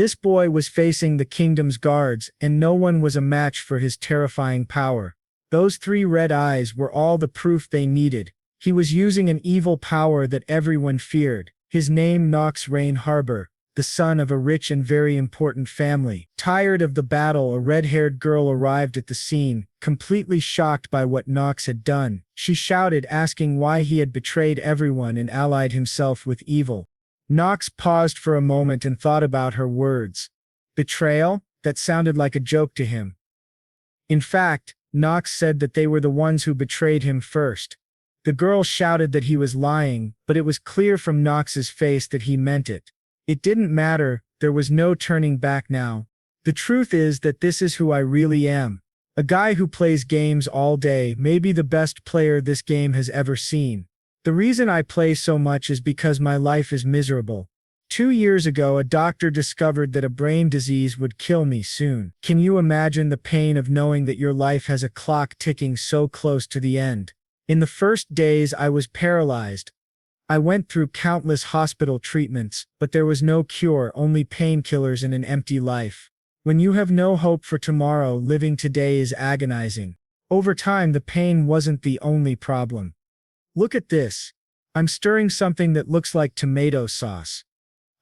This boy was facing the kingdom's guards, and no one was a match for his terrifying power. Those 3 red eyes were all the proof they needed. He was using an evil power that everyone feared. His name Knox Rain Harbor, the son of a rich and very important family. Tired of the battle, a red-haired girl arrived at the scene, completely shocked by what Knox had done. She shouted, asking why he had betrayed everyone and allied himself with evil. Knox paused for a moment and thought about her words. Betrayal? That sounded like a joke to him. In fact, Knox said that they were the ones who betrayed him first. The girl shouted that he was lying, but it was clear from Knox's face that he meant it. It didn't matter, there was no turning back now. The truth is that this is who I really am. A guy who plays games all day, maybe the best player this game has ever seen. The reason I play so much is because my life is miserable. 2 years ago, a doctor discovered that a brain disease would kill me soon. Can you imagine the pain of knowing that your life has a clock ticking so close to the end? In the first days, I was paralyzed. I went through countless hospital treatments, but there was no cure, only painkillers and an empty life. When you have no hope for tomorrow, living today is agonizing. Over time, the pain wasn't the only problem. Look at this. I'm stirring something that looks like tomato sauce.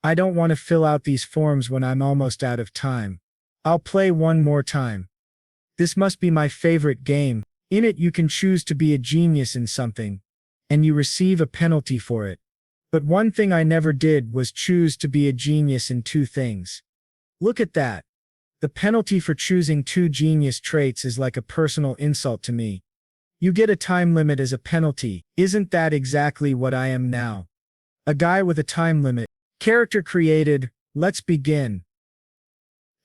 I don't want to fill out these forms when I'm almost out of time. I'll play one more time. This must be my favorite game. In it, you can choose to be a genius in something, and you receive a penalty for it. But one thing I never did was choose to be a genius in 2 things. Look at that. The penalty for choosing 2 genius traits is like a personal insult to me. You get a time limit as a penalty. Isn't that exactly what I am now? A guy with a time limit. Character created. Let's begin.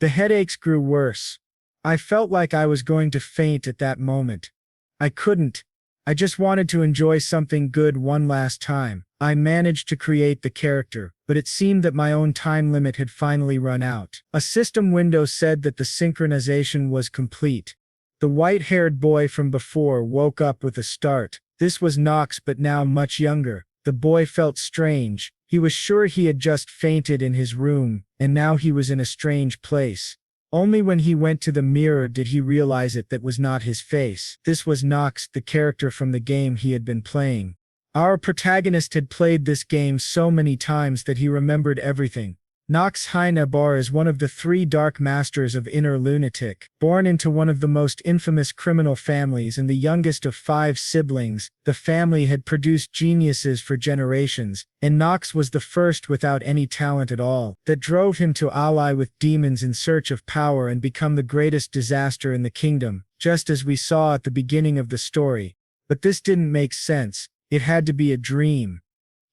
The headaches grew worse. I felt like I was going to faint at that moment. I couldn't. I just wanted to enjoy something good one last time. I managed to create the character, but it seemed that my own time limit had finally run out. A system window said that the synchronization was complete. The white-haired boy from before woke up with a start. This was Knox, but now much younger. The boy felt strange. He was sure he had just fainted in his room, and now he was in a strange place. Only when he went to the mirror did he realize that was not his face. This was Knox, the character from the game he had been playing. Our protagonist had played this game so many times that he remembered everything. Knox Hinebar is one of the 3 Dark Masters of Inner Lunatic. Born into one of the most infamous criminal families and the youngest of 5 siblings, the family had produced geniuses for generations, and Knox was the first without any talent at all. That drove him to ally with demons in search of power and become the greatest disaster in the kingdom, just as we saw at the beginning of the story. But this didn't make sense. It had to be a dream.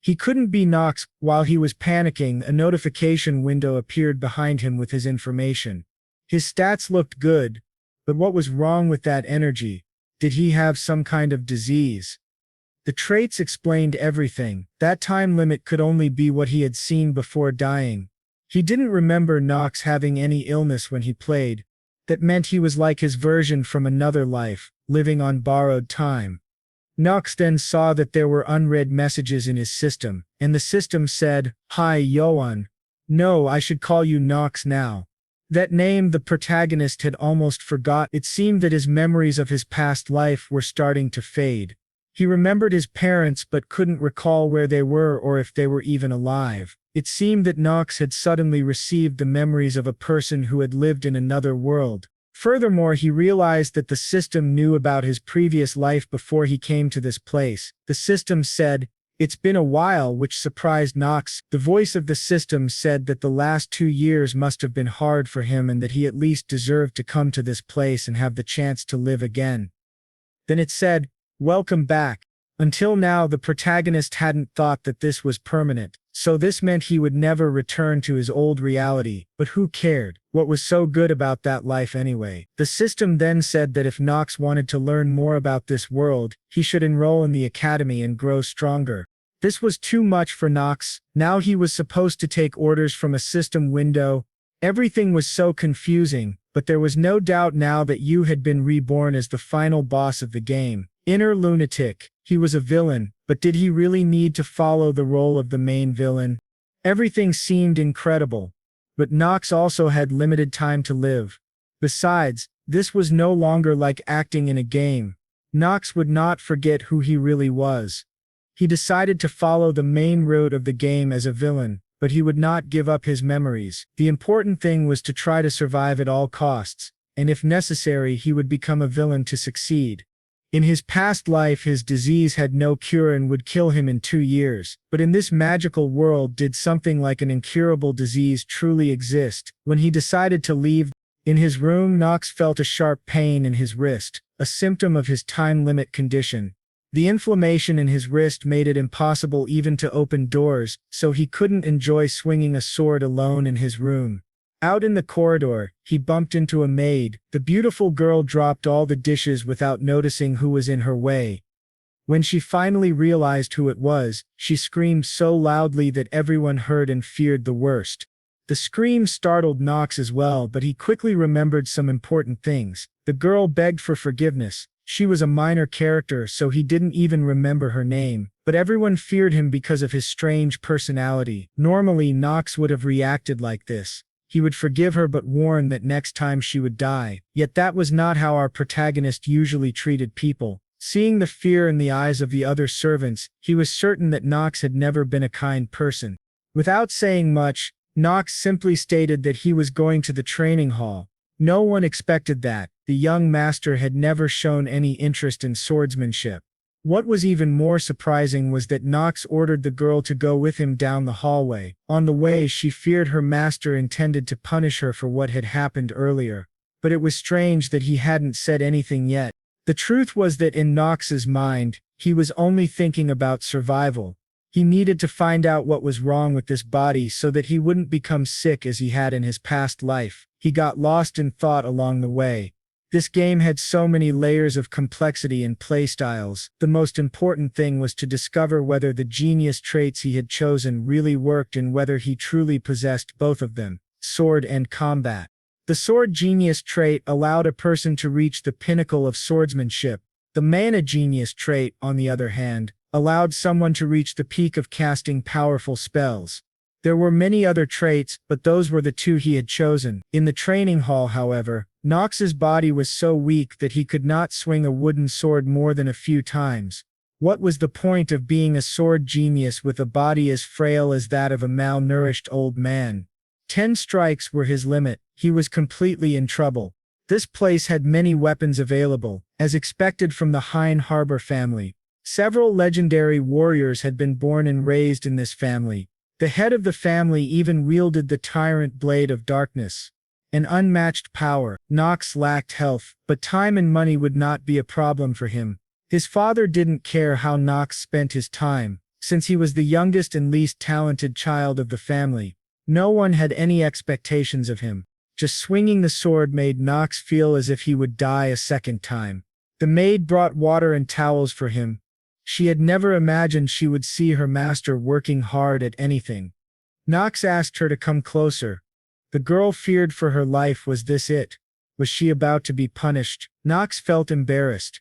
He couldn't be Knox. While he was panicking, a notification window appeared behind him with his information. His stats looked good, but what was wrong with that energy? Did he have some kind of disease? The traits explained everything. That time limit could only be what he had seen before dying. He didn't remember Knox having any illness when he played. That meant he was like his version from another life, living on borrowed time. Knox then saw that there were unread messages in his system, and the system said, "Hi, Yoan. No, I should call you Knox now." That name the protagonist had almost forgot. It seemed that his memories of his past life were starting to fade. He remembered his parents but couldn't recall where they were or if they were even alive. It seemed that Knox had suddenly received the memories of a person who had lived in another world. Furthermore, he realized that the system knew about his previous life before he came to this place. The system said, "It's been a while," which surprised Knox. The voice of the system said that the last 2 years must have been hard for him and that he at least deserved to come to this place and have the chance to live again. Then it said, "Welcome back." Until now, the protagonist hadn't thought that this was permanent, so this meant he would never return to his old reality. But who cared? What was so good about that life anyway? The system then said that if Knox wanted to learn more about this world, he should enroll in the academy and grow stronger. This was too much for Knox. Now he was supposed to take orders from a system window. Everything was so confusing, but there was no doubt now that Yu had been reborn as the final boss of the game. Inner Lunatic. He was a villain, but did he really need to follow the role of the main villain? Everything seemed incredible. but Knox also had limited time to live. Besides, this was no longer like acting in a game. Knox would not forget who he really was. He decided to follow the main route of the game as a villain, but he would not give up his memories. The important thing was to try to survive at all costs, and if necessary he would become a villain to succeed. In his past life his disease had no cure and would kill him in 2 years, but in this magical world did something like an incurable disease truly exist? When he decided to leave in his room, Knox felt a sharp pain in his wrist, a symptom of his time limit condition. The inflammation in his wrist made it impossible even to open doors, so he couldn't enjoy swinging a sword alone in his room. Out in the corridor, he bumped into a maid. The beautiful girl dropped all the dishes without noticing who was in her way. When she finally realized who it was, she screamed so loudly that everyone heard and feared the worst. The scream startled Knox as well, but he quickly remembered some important things. The girl begged for forgiveness. She was a minor character, so he didn't even remember her name, but everyone feared him because of his strange personality. Normally, Knox would have reacted like this. He would forgive her but warn that next time she would die. Yet that was not how our protagonist usually treated people. Seeing the fear in the eyes of the other servants, he was certain that Knox had never been a kind person. Without saying much, Knox simply stated that he was going to the training hall. No one expected that. The young master had never shown any interest in swordsmanship. What was even more surprising was that Knox ordered the girl to go with him down the hallway. On the way, she feared her master intended to punish her for what had happened earlier. But it was strange that he hadn't said anything yet. The truth was that in Knox's mind, he was only thinking about survival. He needed to find out what was wrong with this body so that he wouldn't become sick as he had in his past life. He got lost in thought along the way. This game had so many layers of complexity and playstyles. The most important thing was to discover whether the genius traits he had chosen really worked and whether he truly possessed both of them, sword and combat. The sword genius trait allowed a person to reach the pinnacle of swordsmanship. The mana genius trait, on the other hand, allowed someone to reach the peak of casting powerful spells. There were many other traits, but those were the two he had chosen. In the training hall, however, Knox's body was so weak that he could not swing a wooden sword more than a few times. What was the point of being a sword genius with a body as frail as that of a malnourished old man? 10 strikes were his limit. He was completely in trouble. This place had many weapons available, as expected from the Hine Harbor family. Several legendary warriors had been born and raised in this family. The head of the family even wielded the tyrant blade of darkness. An unmatched power. Knox lacked health, but time and money would not be a problem for him. His father didn't care how Knox spent his time, since he was the youngest and least talented child of the family. No one had any expectations of him. Just swinging the sword made Knox feel as if he would die a second time. The maid brought water and towels for him. She had never imagined she would see her master working hard at anything. Knox asked her to come closer. The girl feared for her life. Was this it? Was she about to be punished? Knox felt embarrassed.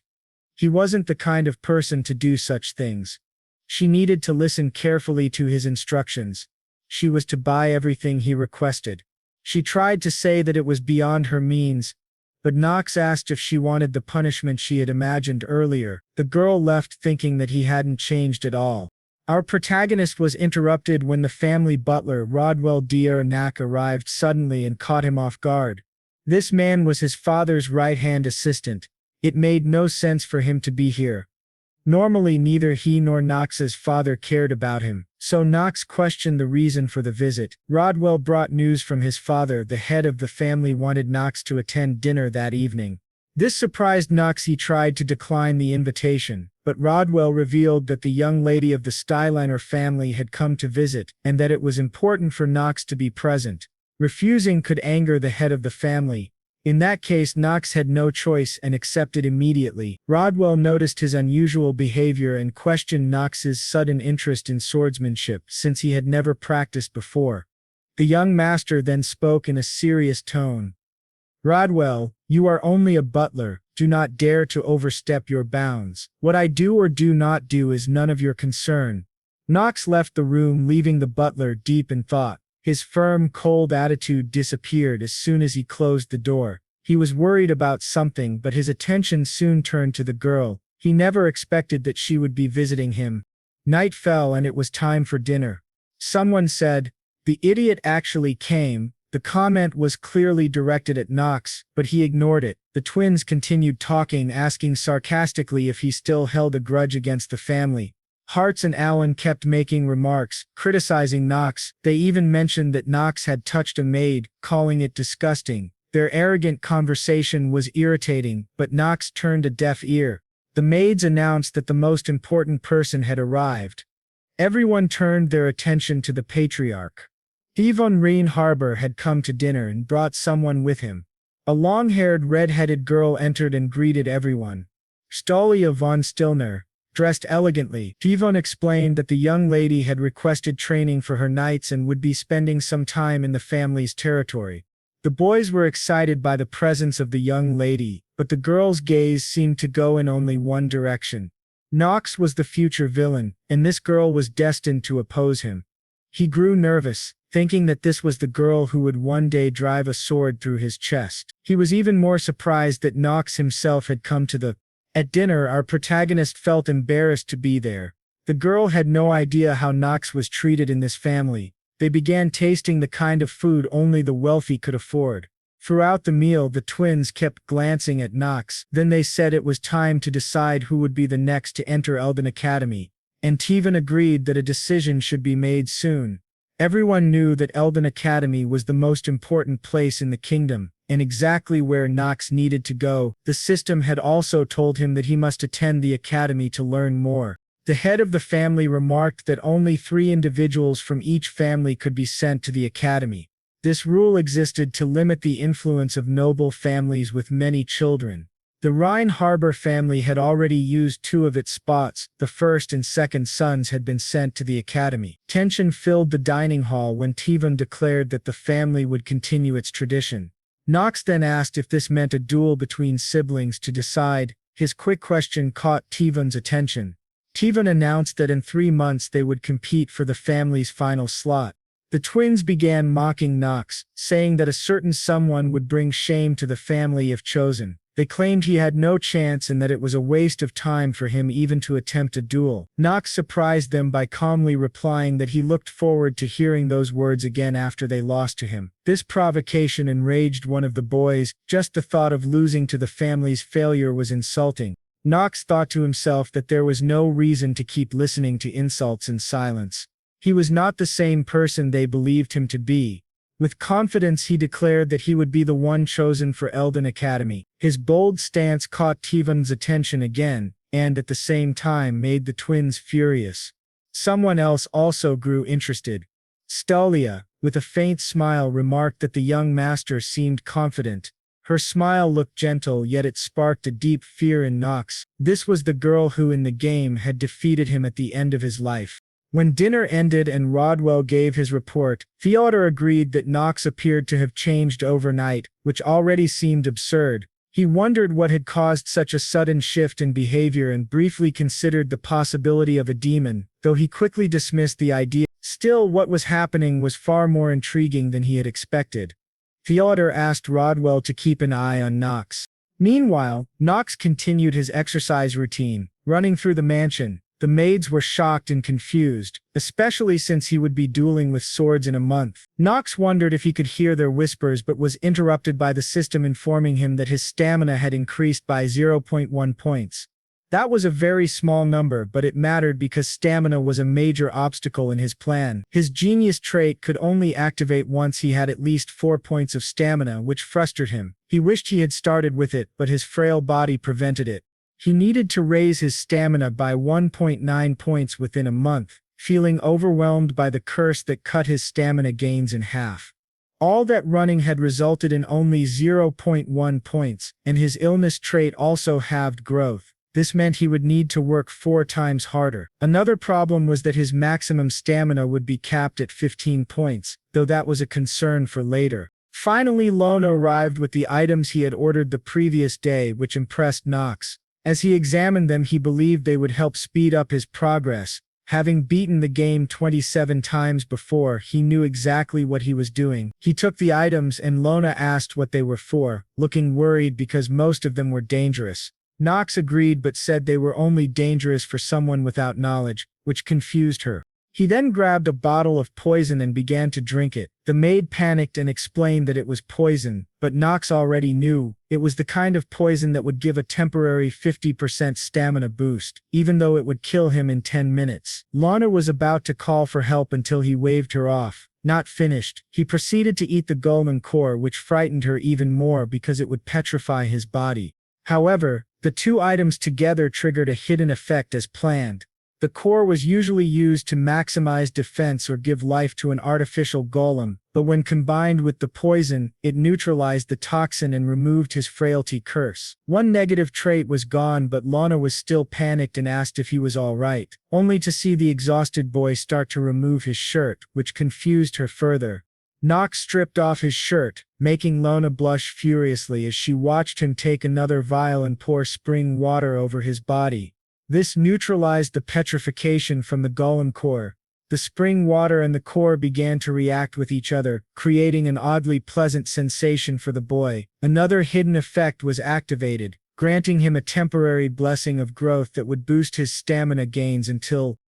He wasn't the kind of person to do such things. She needed to listen carefully to his instructions. She was to buy everything he requested. She tried to say that it was beyond her means, but Knox asked if she wanted the punishment she had imagined earlier. The girl left thinking that he hadn't changed at all. Our protagonist was interrupted when the family butler Rodwell Nak arrived suddenly and caught him off guard. This man was his father's right-hand assistant. It made no sense for him to be here. Normally neither he nor Knox's father cared about him, so Knox questioned the reason for the visit. Rodwell brought news from his father. The head of the family wanted Knox to attend dinner that evening. This surprised Knox. He tried to decline the invitation, but Rodwell revealed that the young lady of the Styliner family had come to visit, and that it was important for Knox to be present. Refusing could anger the head of the family. In that case, Knox had no choice and accepted immediately. Rodwell noticed his unusual behavior and questioned Knox's sudden interest in swordsmanship, since he had never practiced before. The young master then spoke in a serious tone. "Rodwell, you are only a butler. Do not dare to overstep your bounds. What I do or do not do is none of your concern." Knox left the room, leaving the butler deep in thought. His firm, cold attitude disappeared as soon as he closed the door. He was worried about something, but his attention soon turned to the girl. He never expected that she would be visiting him. Night fell and it was time for dinner. Someone said, "The idiot actually came." The comment was clearly directed at Knox, but he ignored it. The twins continued talking, asking sarcastically if he still held a grudge against the family. Hartz and Allen kept making remarks, criticizing Knox. They even mentioned that Knox had touched a maid, calling it disgusting. Their arrogant conversation was irritating, but Knox turned a deaf ear. The maids announced that the most important person had arrived. Everyone turned their attention to the patriarch. Yvonne Reen Harbor had come to dinner and brought someone with him. A long-haired, red-headed girl entered and greeted everyone. Talia von Stillner, dressed elegantly. Yvonne explained that the young lady had requested training for her knights and would be spending some time in the family's territory. The boys were excited by the presence of the young lady, but the girl's gaze seemed to go in only one direction. Knox was the future villain, and this girl was destined to oppose him. He grew nervous, thinking that this was the girl who would one day drive a sword through his chest. He was even more surprised that Knox himself had come to the. At dinner, our protagonist felt embarrassed to be there. The girl had no idea how Knox was treated in this family. They began tasting the kind of food only the wealthy could afford. Throughout the meal, the twins kept glancing at Knox. Then they said it was time to decide who would be the next to enter Elden Academy, and Tevan agreed that a decision should be made soon. Everyone knew that Elden Academy was the most important place in the kingdom, and exactly where Knox needed to go. The system had also told him that he must attend the academy to learn more. The head of the family remarked that only 3 individuals from each family could be sent to the academy. This rule existed to limit the influence of noble families with many children. The Rhine Harbor family had already used 2 of its spots. The first and second sons had been sent to the academy. Tension filled the dining hall when Tevan declared that the family would continue its tradition. Knox then asked if this meant a duel between siblings to decide. His quick question caught Tevan's attention. Tevan announced that in 3 months they would compete for the family's final slot. The twins began mocking Knox, saying that a certain someone would bring shame to the family if chosen. They claimed he had no chance and that it was a waste of time for him even to attempt a duel. Knox surprised them by calmly replying that he looked forward to hearing those words again after they lost to him. This provocation enraged one of the boys. Just the thought of losing to the family's failure was insulting. Knox thought to himself that there was no reason to keep listening to insults in silence. He was not the same person they believed him to be. With confidence he declared that he would be the one chosen for Elden Academy. His bold stance caught Tevan's attention again, and at the same time made the twins furious. Someone else also grew interested. Talia, with a faint smile, remarked that the young master seemed confident. Her smile looked gentle, yet it sparked a deep fear in Knox. This was the girl who in the game had defeated him at the end of his life. When dinner ended and Rodwell gave his report, Theodore agreed that Knox appeared to have changed overnight, which already seemed absurd. He wondered what had caused such a sudden shift in behavior and briefly considered the possibility of a demon, though he quickly dismissed the idea. Still, what was happening was far more intriguing than he had expected. Theodore asked Rodwell to keep an eye on Knox. Meanwhile, Knox continued his exercise routine, running through the mansion. The maids were shocked and confused, especially since he would be dueling with swords in a month. Knox wondered if he could hear their whispers but was interrupted by the system informing him that his stamina had increased by 0.1 points. That was a very small number, but it mattered because stamina was a major obstacle in his plan. His genius trait could only activate once he had at least 4 points of stamina, which frustrated him. He wished he had started with it, but his frail body prevented it. He needed to raise his stamina by 1.9 points within a month, feeling overwhelmed by the curse that cut his stamina gains in half. All that running had resulted in only 0.1 points, and his illness trait also halved growth. This meant he would need to work 4 times harder. Another problem was that his maximum stamina would be capped at 15 points, though that was a concern for later. Finally, Lone arrived with the items he had ordered the previous day, which impressed Knox. As he examined them, he believed they would help speed up his progress. Having beaten the game 27 times before, he knew exactly what he was doing. He took the items and Lona asked what they were for, looking worried because most of them were dangerous. Knox agreed but said they were only dangerous for someone without knowledge, which confused her. He then grabbed a bottle of poison and began to drink it. The maid panicked and explained that it was poison, but Knox already knew. It was the kind of poison that would give a temporary 50% stamina boost, even though it would kill him in 10 minutes. Lana was about to call for help until he waved her off. Not finished, he proceeded to eat the golden core, which frightened her even more because it would petrify his body. However, the two items together triggered a hidden effect as planned. The core was usually used to maximize defense or give life to an artificial golem, but when combined with the poison, it neutralized the toxin and removed his frailty curse. One negative trait was gone, but Lana was still panicked and asked if he was all right, only to see the exhausted boy start to remove his shirt, which confused her further. Knox stripped off his shirt, making Lona blush furiously as she watched him take another vial and pour spring water over his body. This neutralized the petrification from the golem core. The spring water and the core began to react with each other, creating an oddly pleasant sensation for the boy. Another hidden effect was activated, granting him a temporary blessing of growth that would boost his stamina gains until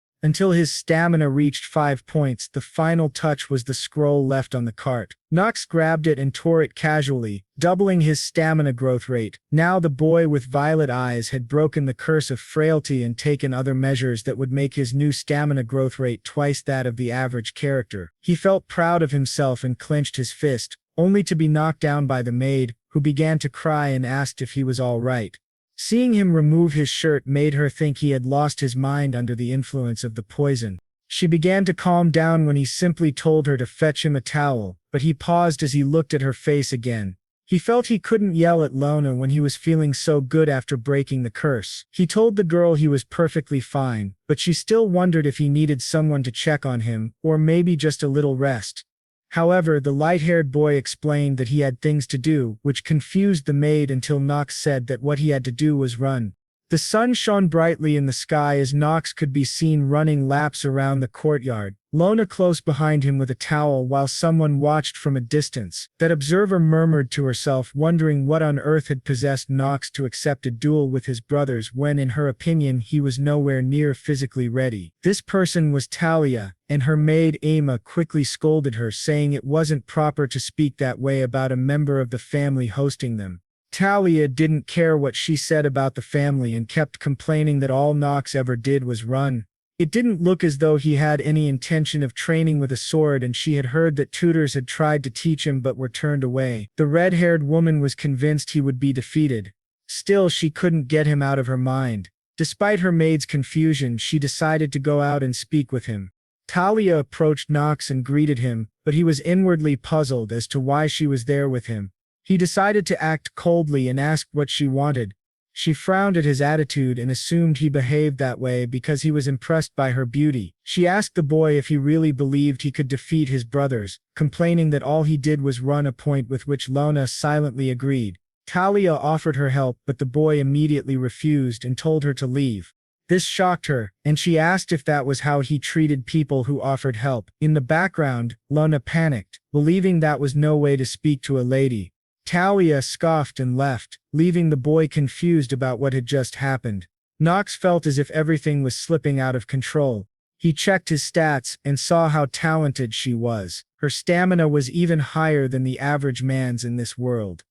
his stamina reached 5 points. The final touch was the scroll left on the cart. Knox grabbed it and tore it casually, doubling his stamina growth rate. Now the boy with violet eyes had broken the curse of frailty and taken other measures that would make his new stamina growth rate twice that of the average character. He felt proud of himself and clenched his fist, only to be knocked down by the maid, who began to cry and asked if he was all right. Seeing him remove his shirt made her think he had lost his mind under the influence of the poison. She began to calm down when he simply told her to fetch him a towel, but he paused as he looked at her face again. He felt he couldn't yell at Lona when he was feeling so good after breaking the curse. He told the girl he was perfectly fine, but she still wondered if he needed someone to check on him, or maybe just a little rest. However, the light-haired boy explained that he had things to do, which confused the maid until Knox said that what he had to do was run. The sun shone brightly in the sky as Knox could be seen running laps around the courtyard, Lona close behind him with a towel while someone watched from a distance. That observer murmured to herself, wondering what on earth had possessed Knox to accept a duel with his brothers when, in her opinion, he was nowhere near physically ready. This person was Talia, and her maid Ama quickly scolded her, saying it wasn't proper to speak that way about a member of the family hosting them. Talia didn't care what she said about the family and kept complaining that all Knox ever did was run. It didn't look as though he had any intention of training with a sword, and she had heard that tutors had tried to teach him but were turned away. The red-haired woman was convinced he would be defeated. Still, she couldn't get him out of her mind. Despite her maid's confusion, she decided to go out and speak with him. Talia approached Knox and greeted him, but he was inwardly puzzled as to why she was there with him. He decided to act coldly and asked what she wanted. She frowned at his attitude and assumed he behaved that way because he was impressed by her beauty. She asked the boy if he really believed he could defeat his brothers, complaining that all he did was run, a point with which Lona silently agreed. Talia offered her help, but the boy immediately refused and told her to leave. This shocked her, and she asked if that was how he treated people who offered help. In the background, Lona panicked, believing that was no way to speak to a lady. Talia scoffed and left, leaving the boy confused about what had just happened. Knox felt as if everything was slipping out of control. He checked his stats and saw how talented she was. Her stamina was even higher than the average man's in this world.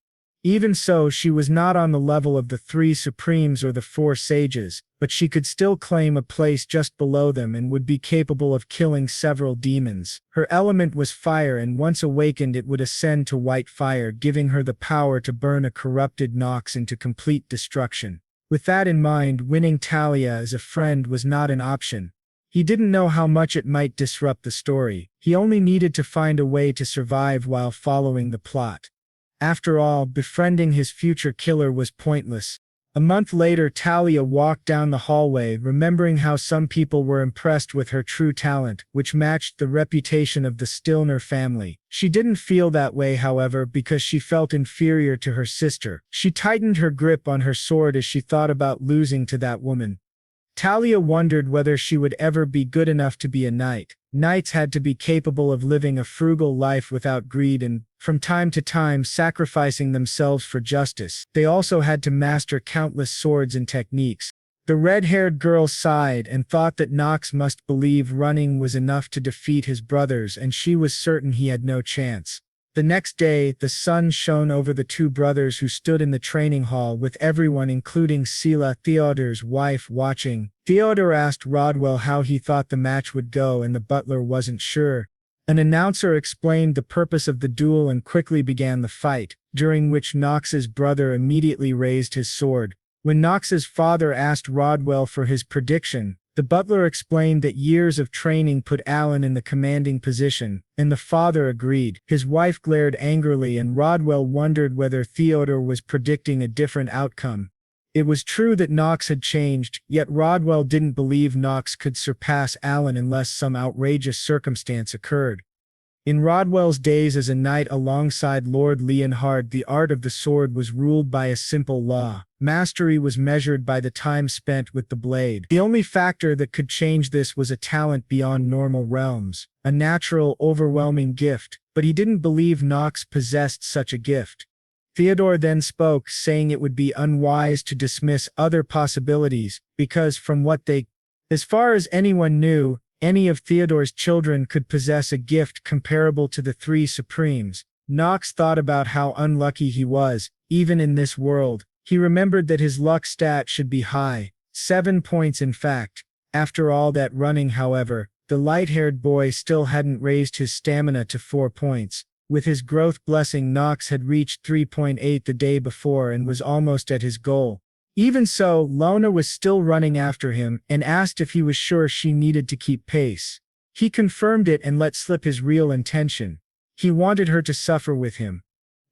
Even so, she was not on the level of the 3 Supremes or the 4 Sages, but she could still claim a place just below them and would be capable of killing several demons. Her element was fire, and once awakened it would ascend to white fire, giving her the power to burn a corrupted Knox into complete destruction. With that in mind, winning Talia as a friend was not an option. He didn't know how much it might disrupt the story. He only needed to find a way to survive while following the plot. After all, befriending his future killer was pointless. A month later, Talia walked down the hallway, remembering how some people were impressed with her true talent, which matched the reputation of the Stilner family. She didn't feel that way, however, because she felt inferior to her sister. She tightened her grip on her sword as she thought about losing to that woman. Talia wondered whether she would ever be good enough to be a knight. Knights had to be capable of living a frugal life without greed and, from time to time, sacrificing themselves for justice. They also had to master countless swords and techniques. The red-haired girl sighed and thought that Knox must believe running was enough to defeat his brothers, and she was certain he had no chance. The next day, the sun shone over the two brothers who stood in the training hall with everyone including Sela, Theodore's wife, watching. Theodore asked Rodwell how he thought the match would go, and the butler wasn't sure. An announcer explained the purpose of the duel and quickly began the fight, during which Knox's brother immediately raised his sword. When Knox's father asked Rodwell for his prediction, the butler explained that years of training put Alan in the commanding position, and the father agreed. His wife glared angrily, and Rodwell wondered whether Theodore was predicting a different outcome. It was true that Knox had changed, yet Rodwell didn't believe Knox could surpass Alan unless some outrageous circumstance occurred. In Rodwell's days as a knight alongside Lord Leonhard, the art of the sword was ruled by a simple law. Mastery was measured by the time spent with the blade. The only factor that could change this was a talent beyond normal realms, a natural, overwhelming gift, but he didn't believe Knox possessed such a gift. Theodore then spoke, saying it would be unwise to dismiss other possibilities, because as far as anyone knew, any of Theodore's children could possess a gift comparable to the three Supremes. Knox thought about how unlucky he was, even in this world. He remembered that his luck stat should be high, 7 points in fact. After all that running, however, the light-haired boy still hadn't raised his stamina to 4 points. With his growth blessing, Knox had reached 3.8 the day before and was almost at his goal. Even so, Lona was still running after him and asked if he was sure she needed to keep pace. He confirmed it and let slip his real intention. He wanted her to suffer with him.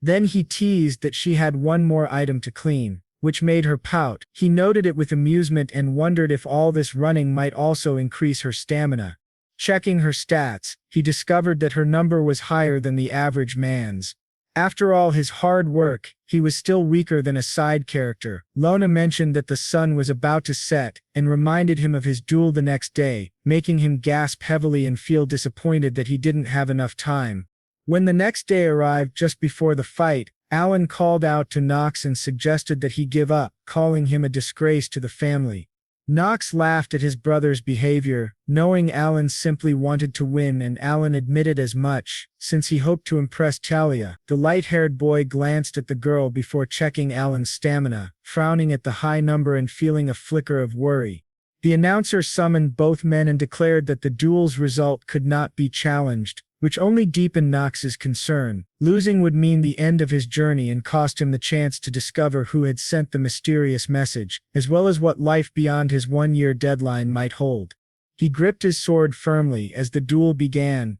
Then he teased that she had one more item to clean, which made her pout. He noted it with amusement and wondered if all this running might also increase her stamina. Checking her stats, he discovered that her number was higher than the average man's. After all his hard work, he was still weaker than a side character. Lona mentioned that the sun was about to set and reminded him of his duel the next day, making him gasp heavily and feel disappointed that he didn't have enough time. When the next day arrived just before the fight, Alan called out to Knox and suggested that he give up, calling him a disgrace to the family. Knox laughed at his brother's behavior, knowing Alan simply wanted to win, and Alan admitted as much, since he hoped to impress Talia. The light-haired boy glanced at the girl before checking Alan's stamina, frowning at the high number and feeling a flicker of worry. The announcer summoned both men and declared that the duel's result could not be challenged, which only deepened Knox's concern. Losing would mean the end of his journey and cost him the chance to discover who had sent the mysterious message, as well as what life beyond his one-year deadline might hold. He gripped his sword firmly as the duel began.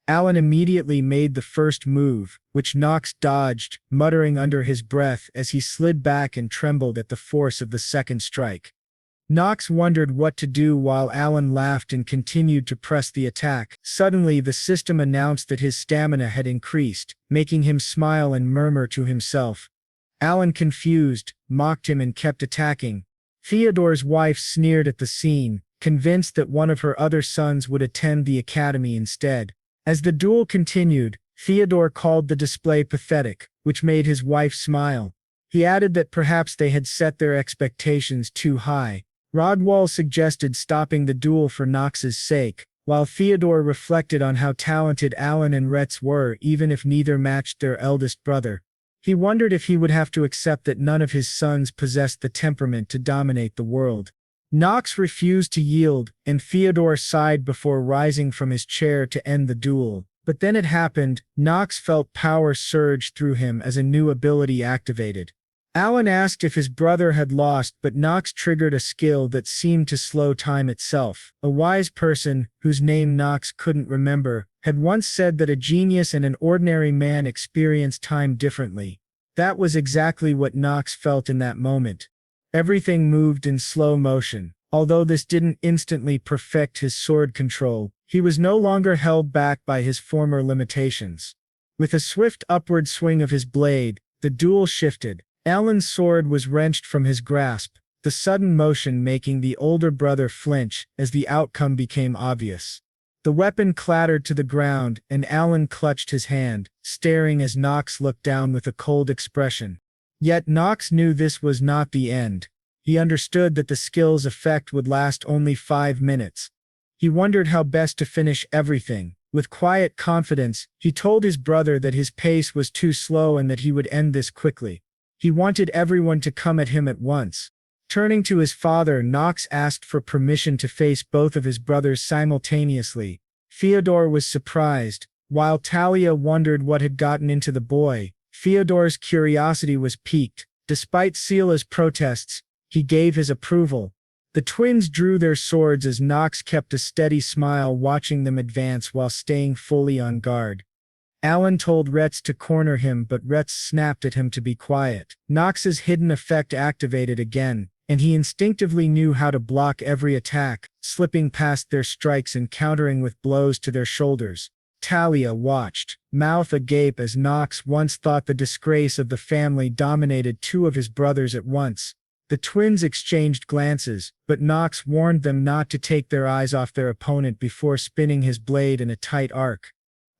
Alan immediately made the first move, which Knox dodged, muttering under his breath as he slid back and trembled at the force of the second strike. Knox wondered what to do while Alan laughed and continued to press the attack. Suddenly, the system announced that his stamina had increased, making him smile and murmur to himself. Alan, confused, mocked him and kept attacking. Theodore's wife sneered at the scene, convinced that one of her other sons would attend the academy instead. As the duel continued, Theodore called the display pathetic, which made his wife smile. He added that perhaps they had set their expectations too high. Rodwell suggested stopping the duel for Knox's sake, while Theodore reflected on how talented Alan and Retz were even if neither matched their eldest brother. He wondered if he would have to accept that none of his sons possessed the temperament to dominate the world. Knox refused to yield, and Theodore sighed before rising from his chair to end the duel. But then it happened. Knox felt power surge through him as a new ability activated. Alan asked if his brother had lost, but Knox triggered a skill that seemed to slow time itself. A wise person, whose name Knox couldn't remember, had once said that a genius and an ordinary man experience time differently. That was exactly what Knox felt in that moment. Everything moved in slow motion. Although this didn't instantly perfect his sword control, he was no longer held back by his former limitations. With a swift upward swing of his blade, the duel shifted. Alan's sword was wrenched from his grasp. the sudden motion making the older brother flinch as the outcome became obvious. The weapon clattered to the ground, and Alan clutched his hand, staring as Knox looked down with a cold expression. Yet Knox knew this was not the end. He understood that the skill's effect would last only 5 minutes. He wondered how best to finish everything. With quiet confidence, he told his brother that his pace was too slow and that he would end this quickly. He wanted everyone to come at him at once. Turning to his father, Knox asked for permission to face both of his brothers simultaneously. Fyodor was surprised. While Talia wondered what had gotten into the boy, Fyodor's curiosity was piqued. Despite Sela's protests, he gave his approval. The twins drew their swords as Knox kept a steady smile watching them advance while staying fully on guard. Alan told Retz to corner him, but Retz snapped at him to be quiet. Knox's hidden effect activated again, and he instinctively knew how to block every attack, slipping past their strikes and countering with blows to their shoulders. Talia watched, mouth agape, as Knox once thought the disgrace of the family dominated two of his brothers at once. The twins exchanged glances, but Knox warned them not to take their eyes off their opponent before spinning his blade in a tight arc.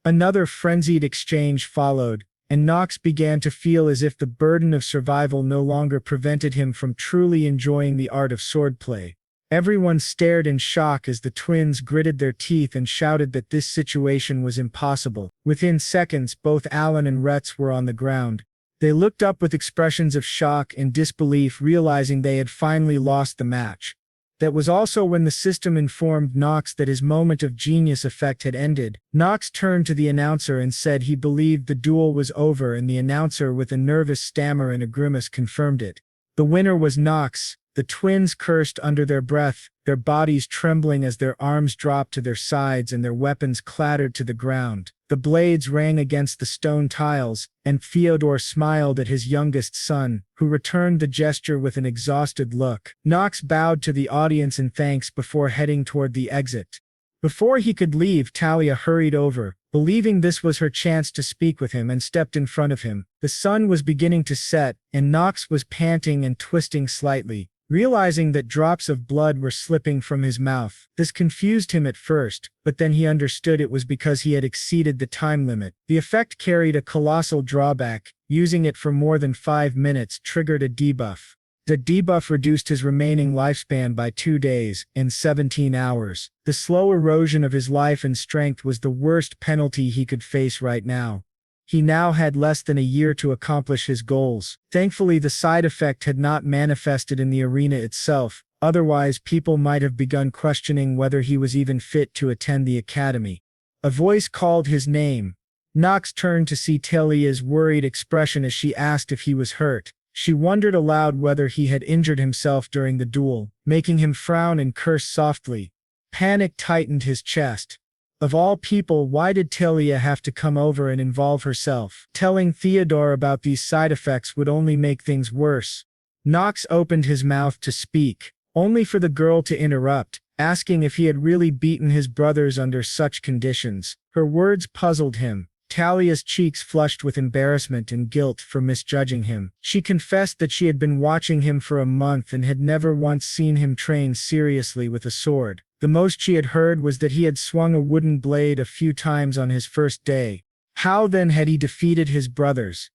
Another frenzied exchange followed, and Knox began to feel as if the burden of survival no longer prevented him from truly enjoying the art of swordplay. Everyone stared in shock as the twins gritted their teeth and shouted that this situation was impossible. Within seconds, both Alan and Retz were on the ground. They looked up with expressions of shock and disbelief, realizing they had finally lost the match. That was also when the system informed Knox that his moment of genius effect had ended. Knox turned to the announcer and said he believed the duel was over, and the announcer, with a nervous stammer and a grimace, confirmed it. The winner was Knox. The twins cursed under their breath, their bodies trembling as their arms dropped to their sides and their weapons clattered to the ground. The blades rang against the stone tiles, and Fyodor smiled at his youngest son, who returned the gesture with an exhausted look. Knox bowed to the audience in thanks before heading toward the exit. Before he could leave, Talia hurried over, believing this was her chance to speak with him, and stepped in front of him. The sun was beginning to set, and Knox was panting and twisting slightly, realizing that drops of blood were slipping from his mouth. This confused him at first, but then he understood it was because he had exceeded the time limit. The effect carried a colossal drawback. Using it for more than 5 minutes triggered a debuff. The debuff reduced his remaining lifespan by 2 days and 17 hours. The slow erosion of his life and strength was the worst penalty he could face right now. He now had less than a year to accomplish his goals. Thankfully, the side effect had not manifested in the arena itself, otherwise people might have begun questioning whether he was even fit to attend the academy. A voice called his name. Knox turned to see Talia's worried expression as she asked if he was hurt. She wondered aloud whether he had injured himself during the duel, making him frown and curse softly. Panic tightened his chest. Of all people, why did Talia have to come over and involve herself? Telling Fyodor about these side effects would only make things worse. Knox opened his mouth to speak, only for the girl to interrupt, asking if he had really beaten his brothers under such conditions. Her words puzzled him. Talia's cheeks flushed with embarrassment and guilt for misjudging him. She confessed that she had been watching him for a month and had never once seen him train seriously with a sword. The most she had heard was that he had swung a wooden blade a few times on his first day. How then had he defeated his brothers?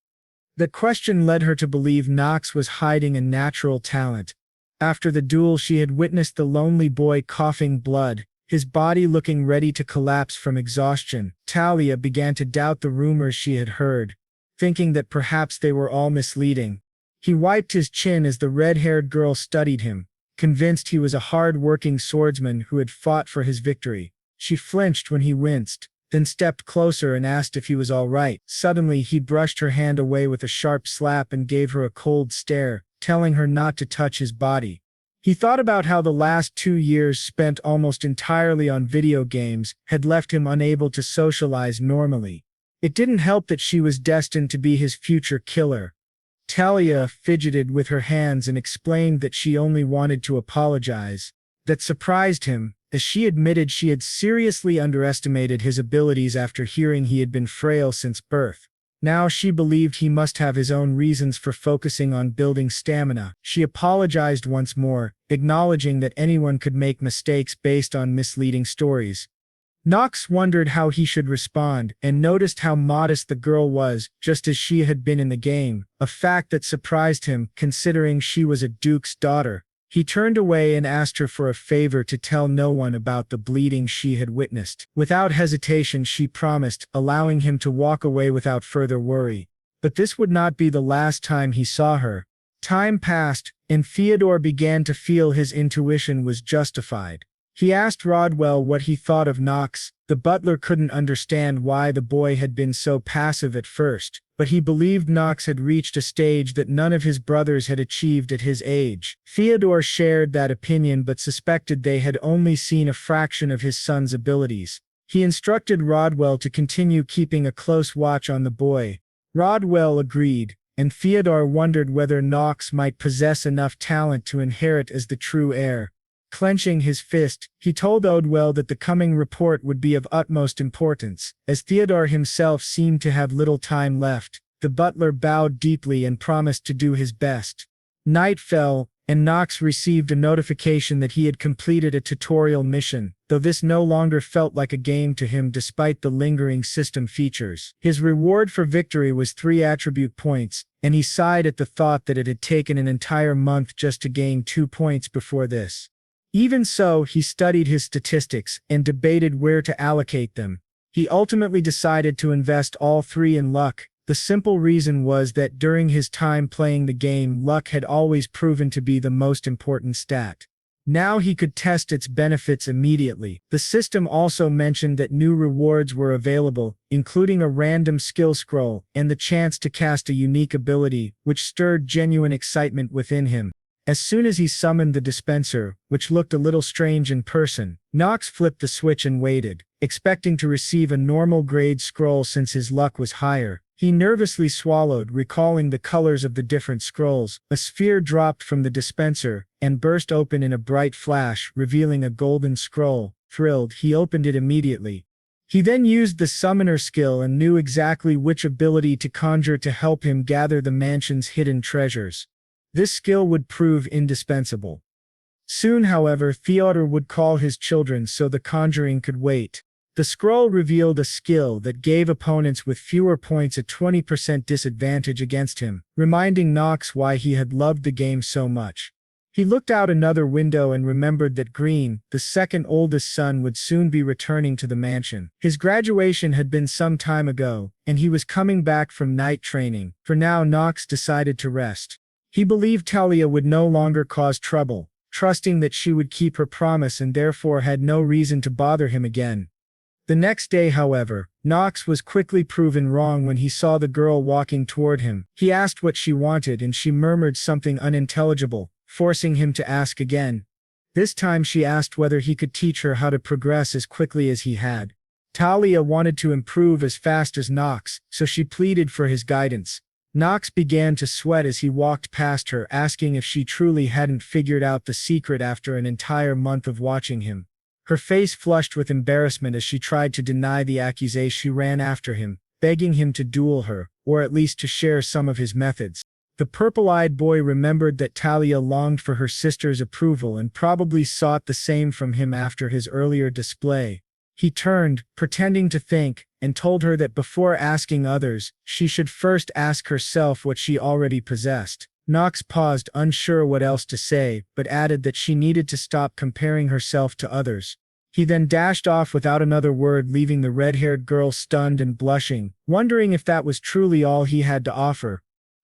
The question led her to believe Knox was hiding a natural talent. After the duel, she had witnessed the lonely boy coughing blood, his body looking ready to collapse from exhaustion. Talia began to doubt the rumors she had heard, thinking that perhaps they were all misleading. He wiped his chin as the red-haired girl studied him, convinced he was a hard-working swordsman who had fought for his victory. She flinched when he winced, then stepped closer and asked if he was all right. Suddenly, he brushed her hand away with a sharp slap and gave her a cold stare, telling her not to touch his body. He thought about how the last 2 years spent almost entirely on video games had left him unable to socialize normally. It didn't help that she was destined to be his future killer. Talia fidgeted with her hands and explained that she only wanted to apologize. That surprised him, as she admitted she had seriously underestimated his abilities after hearing he had been frail since birth. Now she believed he must have his own reasons for focusing on building stamina. She apologized once more, acknowledging that anyone could make mistakes based on misleading stories. Knox wondered how he should respond, and noticed how modest the girl was, just as she had been in the game, a fact that surprised him, considering she was a duke's daughter. He turned away and asked her for a favor to tell no one about the bleeding she had witnessed. Without hesitation she promised, allowing him to walk away without further worry. But this would not be the last time he saw her. Time passed, and Theodore began to feel his intuition was justified. He asked Rodwell what he thought of Knox. The butler couldn't understand why the boy had been so passive at first, but he believed Knox had reached a stage that none of his brothers had achieved at his age. Theodore shared that opinion but suspected they had only seen a fraction of his son's abilities. He instructed Rodwell to continue keeping a close watch on the boy. Rodwell agreed, and Theodore wondered whether Knox might possess enough talent to inherit as the true heir. Clenching his fist, he told Odwell that the coming report would be of utmost importance. As Theodore himself seemed to have little time left, the butler bowed deeply and promised to do his best. Night fell, and Knox received a notification that he had completed a tutorial mission, though this no longer felt like a game to him despite the lingering system features. His reward for victory was 3 attribute points, and he sighed at the thought that it had taken an entire month just to gain 2 points before this. Even so, he studied his statistics and debated where to allocate them. He ultimately decided to invest all 3 in luck. The simple reason was that during his time playing the game, luck had always proven to be the most important stat. Now he could test its benefits immediately. The system also mentioned that new rewards were available, including a random skill scroll and the chance to cast a unique ability, which stirred genuine excitement within him. As soon as he summoned the dispenser, which looked a little strange in person, Knox flipped the switch and waited, expecting to receive a normal grade scroll since his luck was higher. He nervously swallowed, recalling the colors of the different scrolls. A sphere dropped from the dispenser and burst open in a bright flash, revealing a golden scroll. Thrilled, he opened it immediately. He then used the summoner skill and knew exactly which ability to conjure to help him gather the mansion's hidden treasures. This skill would prove indispensable. Soon, however, Theodore would call his children so the conjuring could wait. The scroll revealed a skill that gave opponents with fewer points a 20% disadvantage against him, reminding Knox why he had loved the game so much. He looked out another window and remembered that Green, the second oldest son, would soon be returning to the mansion. His graduation had been some time ago, and he was coming back from night training. For now, Knox decided to rest. He believed Talia would no longer cause trouble, trusting that she would keep her promise and therefore had no reason to bother him again. The next day, however, Knox was quickly proven wrong when he saw the girl walking toward him. He asked what she wanted and she murmured something unintelligible, forcing him to ask again. This time she asked whether he could teach her how to progress as quickly as he had. Talia wanted to improve as fast as Knox, so she pleaded for his guidance. Knox began to sweat as he walked past her, asking if she truly hadn't figured out the secret after an entire month of watching him. Her face flushed with embarrassment as she tried to deny the accusation. She ran after him, begging him to duel her, or at least to share some of his methods. The purple-eyed boy remembered that Talia longed for her sister's approval and probably sought the same from him after his earlier display. He turned, pretending to think, and told her that before asking others, she should first ask herself what she already possessed. Knox paused, unsure what else to say, but added that she needed to stop comparing herself to others. He then dashed off without another word, leaving the red-haired girl stunned and blushing, wondering if that was truly all he had to offer.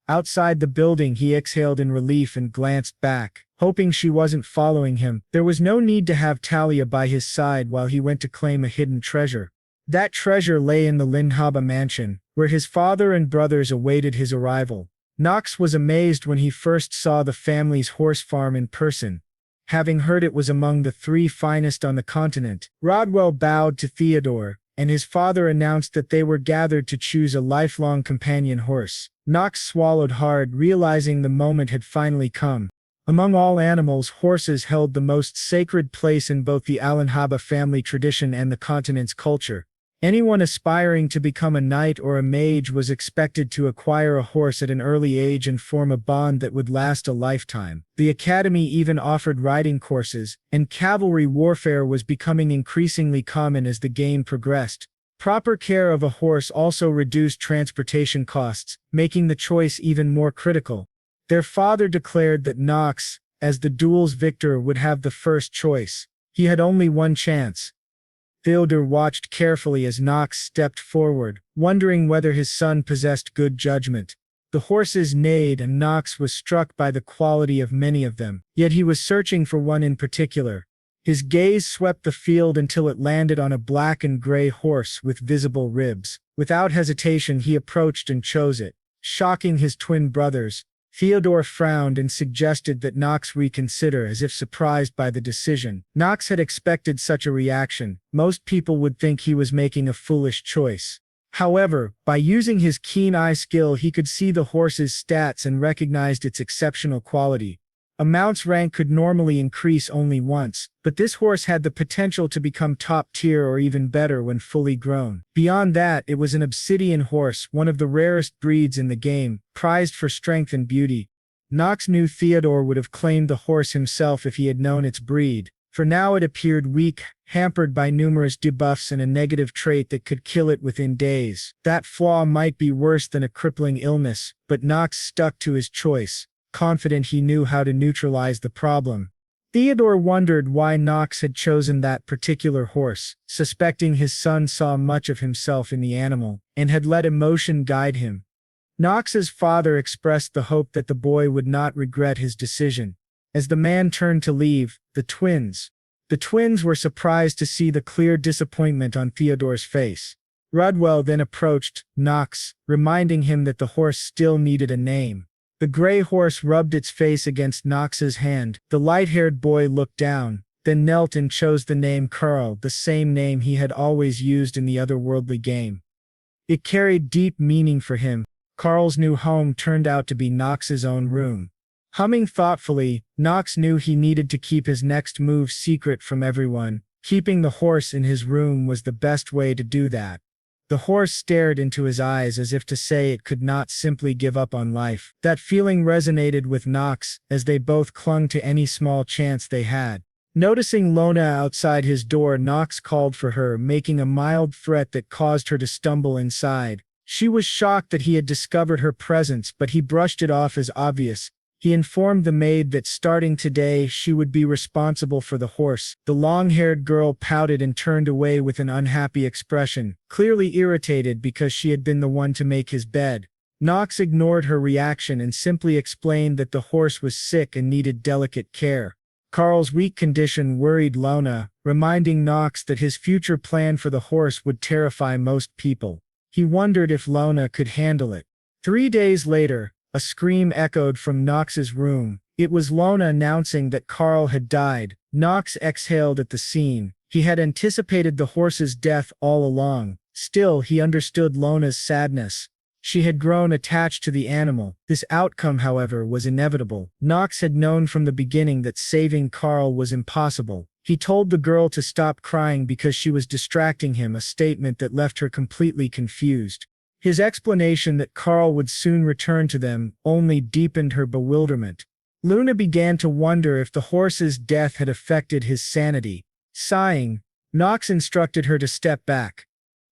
Outside the building, he exhaled in relief and glanced back, hoping she wasn't following him. There was no need to have Talia by his side while he went to claim a hidden treasure. That treasure lay in the Linhaba mansion, where his father and brothers awaited his arrival. Knox was amazed when he first saw the family's horse farm in person, having heard it was among the 3 finest on the continent. Rodwell bowed to Theodore, and his father announced that they were gathered to choose a lifelong companion horse. Knox swallowed hard, realizing the moment had finally come. Among all animals, horses held the most sacred place in both the Alinhaba family tradition and the continent's culture. Anyone aspiring to become a knight or a mage was expected to acquire a horse at an early age and form a bond that would last a lifetime. The academy even offered riding courses, and cavalry warfare was becoming increasingly common as the game progressed. Proper care of a horse also reduced transportation costs, making the choice even more critical. Their father declared that Knox, as the duel's victor, would have the first choice. He had only one chance. Theodore watched carefully as Knox stepped forward, wondering whether his son possessed good judgment. The horses neighed, and Knox was struck by the quality of many of them, yet he was searching for one in particular. His gaze swept the field until it landed on a black and gray horse with visible ribs. Without hesitation, he approached and chose it. Shocking his twin brothers, Theodore frowned and suggested that Knox reconsider, as if surprised by the decision. Knox had expected such a reaction. Most people would think he was making a foolish choice. However, by using his keen eye skill, he could see the horse's stats and recognized its exceptional quality. A mount's rank could normally increase only once, but this horse had the potential to become top tier or even better when fully grown. Beyond that, it was an obsidian horse, one of the rarest breeds in the game, prized for strength and beauty. Knox knew Theodore would have claimed the horse himself if he had known its breed. For now it appeared weak, hampered by numerous debuffs and a negative trait that could kill it within days. That flaw might be worse than a crippling illness, but Knox stuck to his choice, confident he knew how to neutralize the problem. Theodore wondered why Knox had chosen that particular horse, suspecting his son saw much of himself in the animal, and had let emotion guide him. Knox's father expressed the hope that the boy would not regret his decision. As the man turned to leave, the twins were surprised to see the clear disappointment on Theodore's face. Rudwell then approached Knox, reminding him that the horse still needed a name. The gray horse rubbed its face against Knox's hand. The light-haired boy looked down, then knelt and chose the name Carl, the same name he had always used in the otherworldly game. It carried deep meaning for him. Carl's new home turned out to be Knox's own room. Humming thoughtfully, Knox knew he needed to keep his next move secret from everyone. Keeping the horse in his room was the best way to do that. The horse stared into his eyes as if to say it could not simply give up on life. That feeling resonated with Knox, as they both clung to any small chance they had. Noticing Lona outside his door, Knox called for her, making a mild threat that caused her to stumble inside. She was shocked that he had discovered her presence, but he brushed it off as obvious. He informed the maid that starting today she would be responsible for the horse. The long-haired girl pouted and turned away with an unhappy expression, clearly irritated because she had been the one to make his bed. Knox ignored her reaction and simply explained that the horse was sick and needed delicate care. Carl's weak condition worried Lona, reminding Knox that his future plan for the horse would terrify most people. He wondered if Lona could handle it. 3 days later, a scream echoed from Knox's room. It was Lona announcing that Carl had died. Knox exhaled at the scene. He had anticipated the horse's death all along. Still, he understood Lona's sadness. She had grown attached to the animal. This outcome, however, was inevitable. Knox had known from the beginning that saving Carl was impossible. He told the girl to stop crying because she was distracting him, a statement that left her completely confused. His explanation that Carl would soon return to them only deepened her bewilderment. Luna began to wonder if the horse's death had affected his sanity. Sighing, Knox instructed her to step back.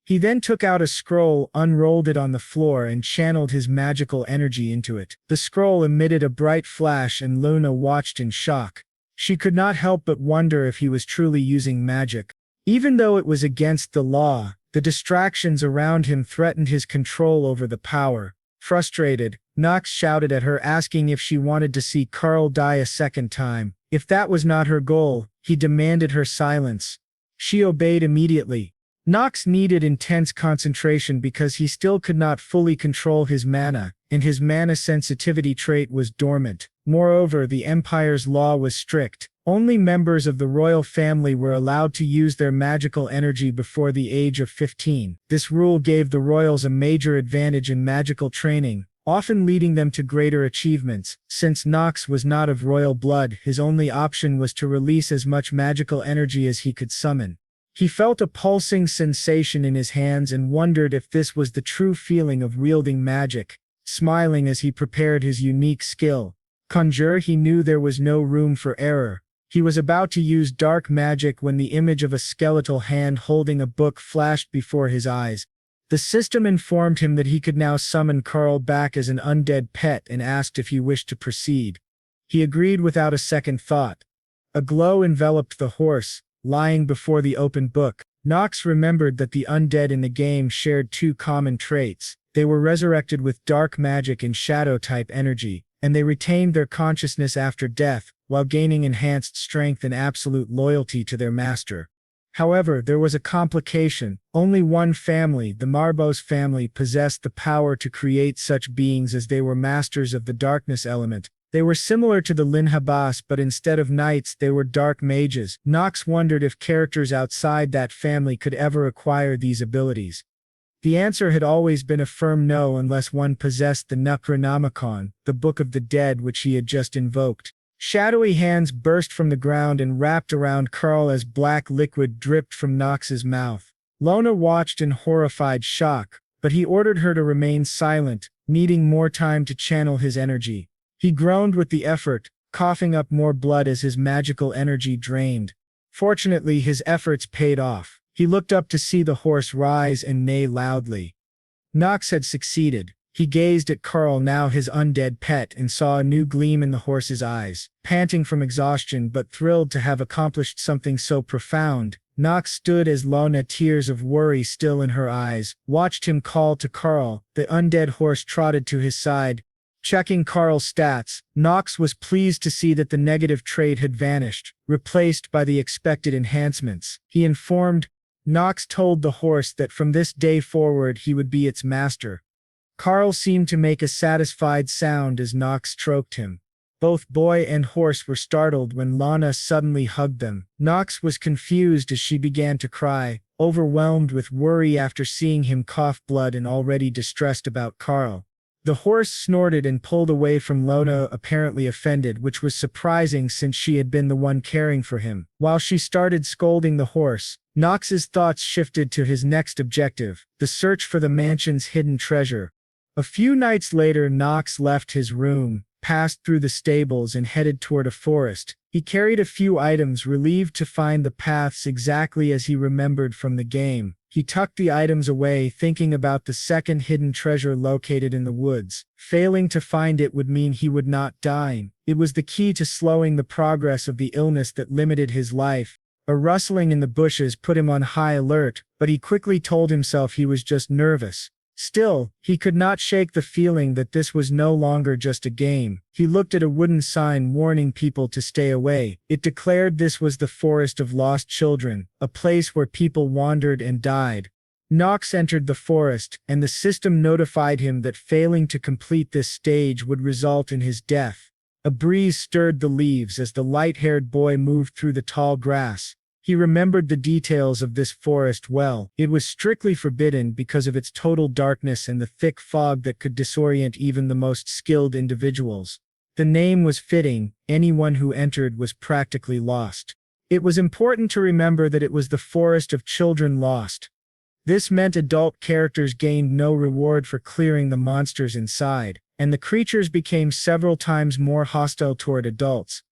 He then took out a scroll, unrolled it on the floor, and channeled his magical energy into it. The scroll emitted a bright flash, and Luna watched in shock. She could not help but wonder if he was truly using magic. Even though it was against the law, the distractions around him threatened his control over the power. Frustrated, Knox shouted at her, asking if she wanted to see Carl die a second time. If that was not her goal, he demanded her silence. She obeyed immediately. Knox needed intense concentration because he still could not fully control his mana, and his mana sensitivity trait was dormant. Moreover, the Empire's law was strict. Only members of the royal family were allowed to use their magical energy before the age of 15. This rule gave the royals a major advantage in magical training, often leading them to greater achievements. Since Knox was not of royal blood, his only option was to release as much magical energy as he could summon. He felt a pulsing sensation in his hands and wondered if this was the true feeling of wielding magic. Smiling as he prepared his unique skill, conjure, he knew there was no room for error. He was about to use dark magic when the image of a skeletal hand holding a book flashed before his eyes. The system informed him that he could now summon Carl back as an undead pet and asked if he wished to proceed. He agreed without a second thought. A glow enveloped the horse, lying before the open book. Knox remembered that the undead in the game shared two common traits. They were resurrected with dark magic and shadow-type energy, and they retained their consciousness after death, while gaining enhanced strength and absolute loyalty to their master. However, there was a complication. Only one family, the Marbos family, possessed the power to create such beings, as they were masters of the darkness element. They were similar to the Linhabas, but instead of knights they were dark mages. Knox wondered if characters outside that family could ever acquire these abilities. The answer had always been a firm no, unless one possessed the Necronomicon, the Book of the Dead, which he had just invoked. Shadowy hands burst from the ground and wrapped around Carl as black liquid dripped from Knox's mouth. Lona watched in horrified shock, but he ordered her to remain silent, needing more time to channel his energy. He groaned with the effort, coughing up more blood as his magical energy drained. Fortunately, his efforts paid off. He looked up to see the horse rise and neigh loudly. Knox had succeeded. He gazed at Carl, now his undead pet, and saw a new gleam in the horse's eyes. Panting from exhaustion but thrilled to have accomplished something so profound, Knox stood as Lona, tears of worry still in her eyes, watched him call to Carl. The undead horse trotted to his side. Checking Carl's stats, Knox was pleased to see that the negative trait had vanished, replaced by the expected enhancements. He informed. Knox told the horse that from this day forward he would be its master. Carl seemed to make a satisfied sound as Knox stroked him. Both boy and horse were startled when Lana suddenly hugged them. Knox was confused as she began to cry, overwhelmed with worry after seeing him cough blood and already distressed about Carl. The horse snorted and pulled away from Lona, apparently offended, which was surprising since she had been the one caring for him. While she started scolding the horse, Knox's thoughts shifted to his next objective, the search for the mansion's hidden treasure. A few nights later, Knox left his room, passed through the stables and headed toward a forest. He carried a few items, relieved to find the paths exactly as he remembered from the game. He tucked the items away, thinking about the second hidden treasure located in the woods. Failing to find it would mean he would not die. It was the key to slowing the progress of the illness that limited his life. A rustling in the bushes put him on high alert, but he quickly told himself he was just nervous. Still, he could not shake the feeling that this was no longer just a game. He looked at a wooden sign warning people to stay away. It declared this was the Forest of Lost Children, a place where people wandered and died. Knox entered the forest, and the system notified him that failing to complete this stage would result in his death. A breeze stirred the leaves as the light-haired boy moved through the tall grass. He remembered the details of this forest well. It was strictly forbidden because of its total darkness and the thick fog that could disorient even the most skilled individuals. The name was fitting. Anyone who entered was practically lost. It was important to remember that it was the Forest of Children Lost. This meant adult characters gained no reward for clearing the monsters inside, and the creatures became several times more hostile toward adults.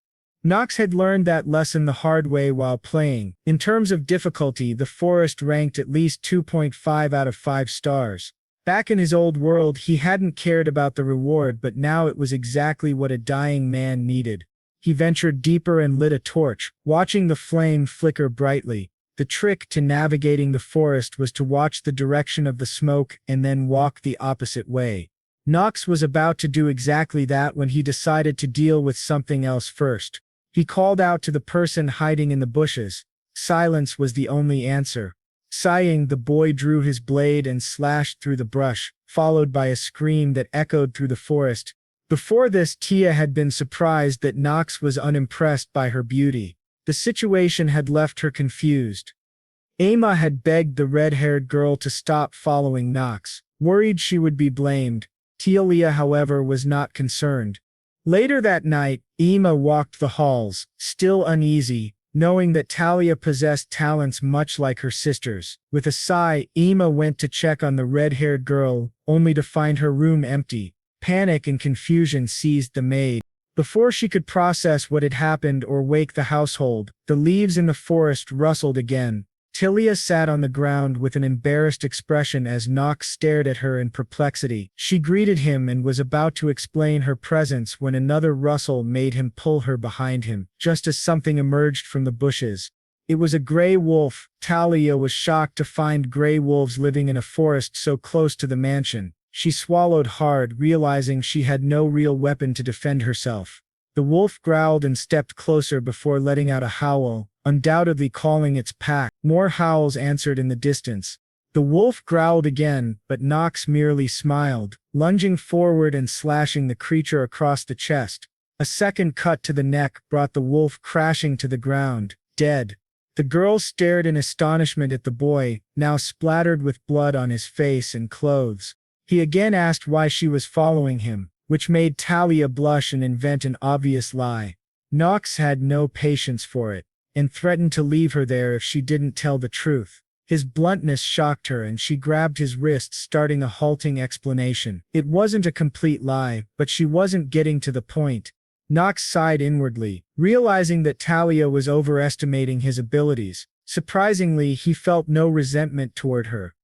Knox had learned that lesson the hard way while playing. In terms of difficulty, the forest ranked at least 2.5 out of 5 stars. Back in his old world, he hadn't cared about the reward, but now it was exactly what a dying man needed. He ventured deeper and lit a torch, watching the flame flicker brightly. The trick to navigating the forest was to watch the direction of the smoke and then walk the opposite way. Knox was about to do exactly that when he decided to deal with something else first. He called out to the person hiding in the bushes. Silence was the only answer. Sighing, the boy drew his blade and slashed through the brush, followed by a scream that echoed through the forest. Before this, Tia had been surprised that Knox was unimpressed by her beauty. The situation had left her confused. Emma had begged the red-haired girl to stop following Knox, worried she would be blamed. Talia, however, was not concerned. Later that night, Emma walked the halls, still uneasy. knowing that Talia possessed talents much like her sisters. With a sigh, Emma went to check on the red-haired girl, only to find her room empty. Panic and confusion seized the maid. Before she could process what had happened or wake the household, the leaves in the forest rustled again. Talia sat on the ground with an embarrassed expression as Knox stared at her in perplexity. She greeted him and was about to explain her presence when another rustle made him pull her behind him, just as something emerged from the bushes. It was a gray wolf. Talia was shocked to find gray wolves living in a forest so close to the mansion. She swallowed hard, realizing she had no real weapon to defend herself. The wolf growled and stepped closer before letting out a howl, undoubtedly calling its pack. More howls answered in the distance. The wolf growled again, but Knox merely smiled, lunging forward and slashing the creature across the chest. A second cut to the neck brought the wolf crashing to the ground, dead. The girl stared in astonishment at the boy, now splattered with blood on his face and clothes. He again asked why she was following him, which made Talia blush and invent an obvious lie. Knox had no patience for it, and threatened to leave her there if she didn't tell the truth. His bluntness shocked her and she grabbed his wrist, starting a halting explanation. It wasn't a complete lie, but she wasn't getting to the point. Knox sighed inwardly, realizing that Talia was overestimating his abilities. Surprisingly, he felt no resentment toward her.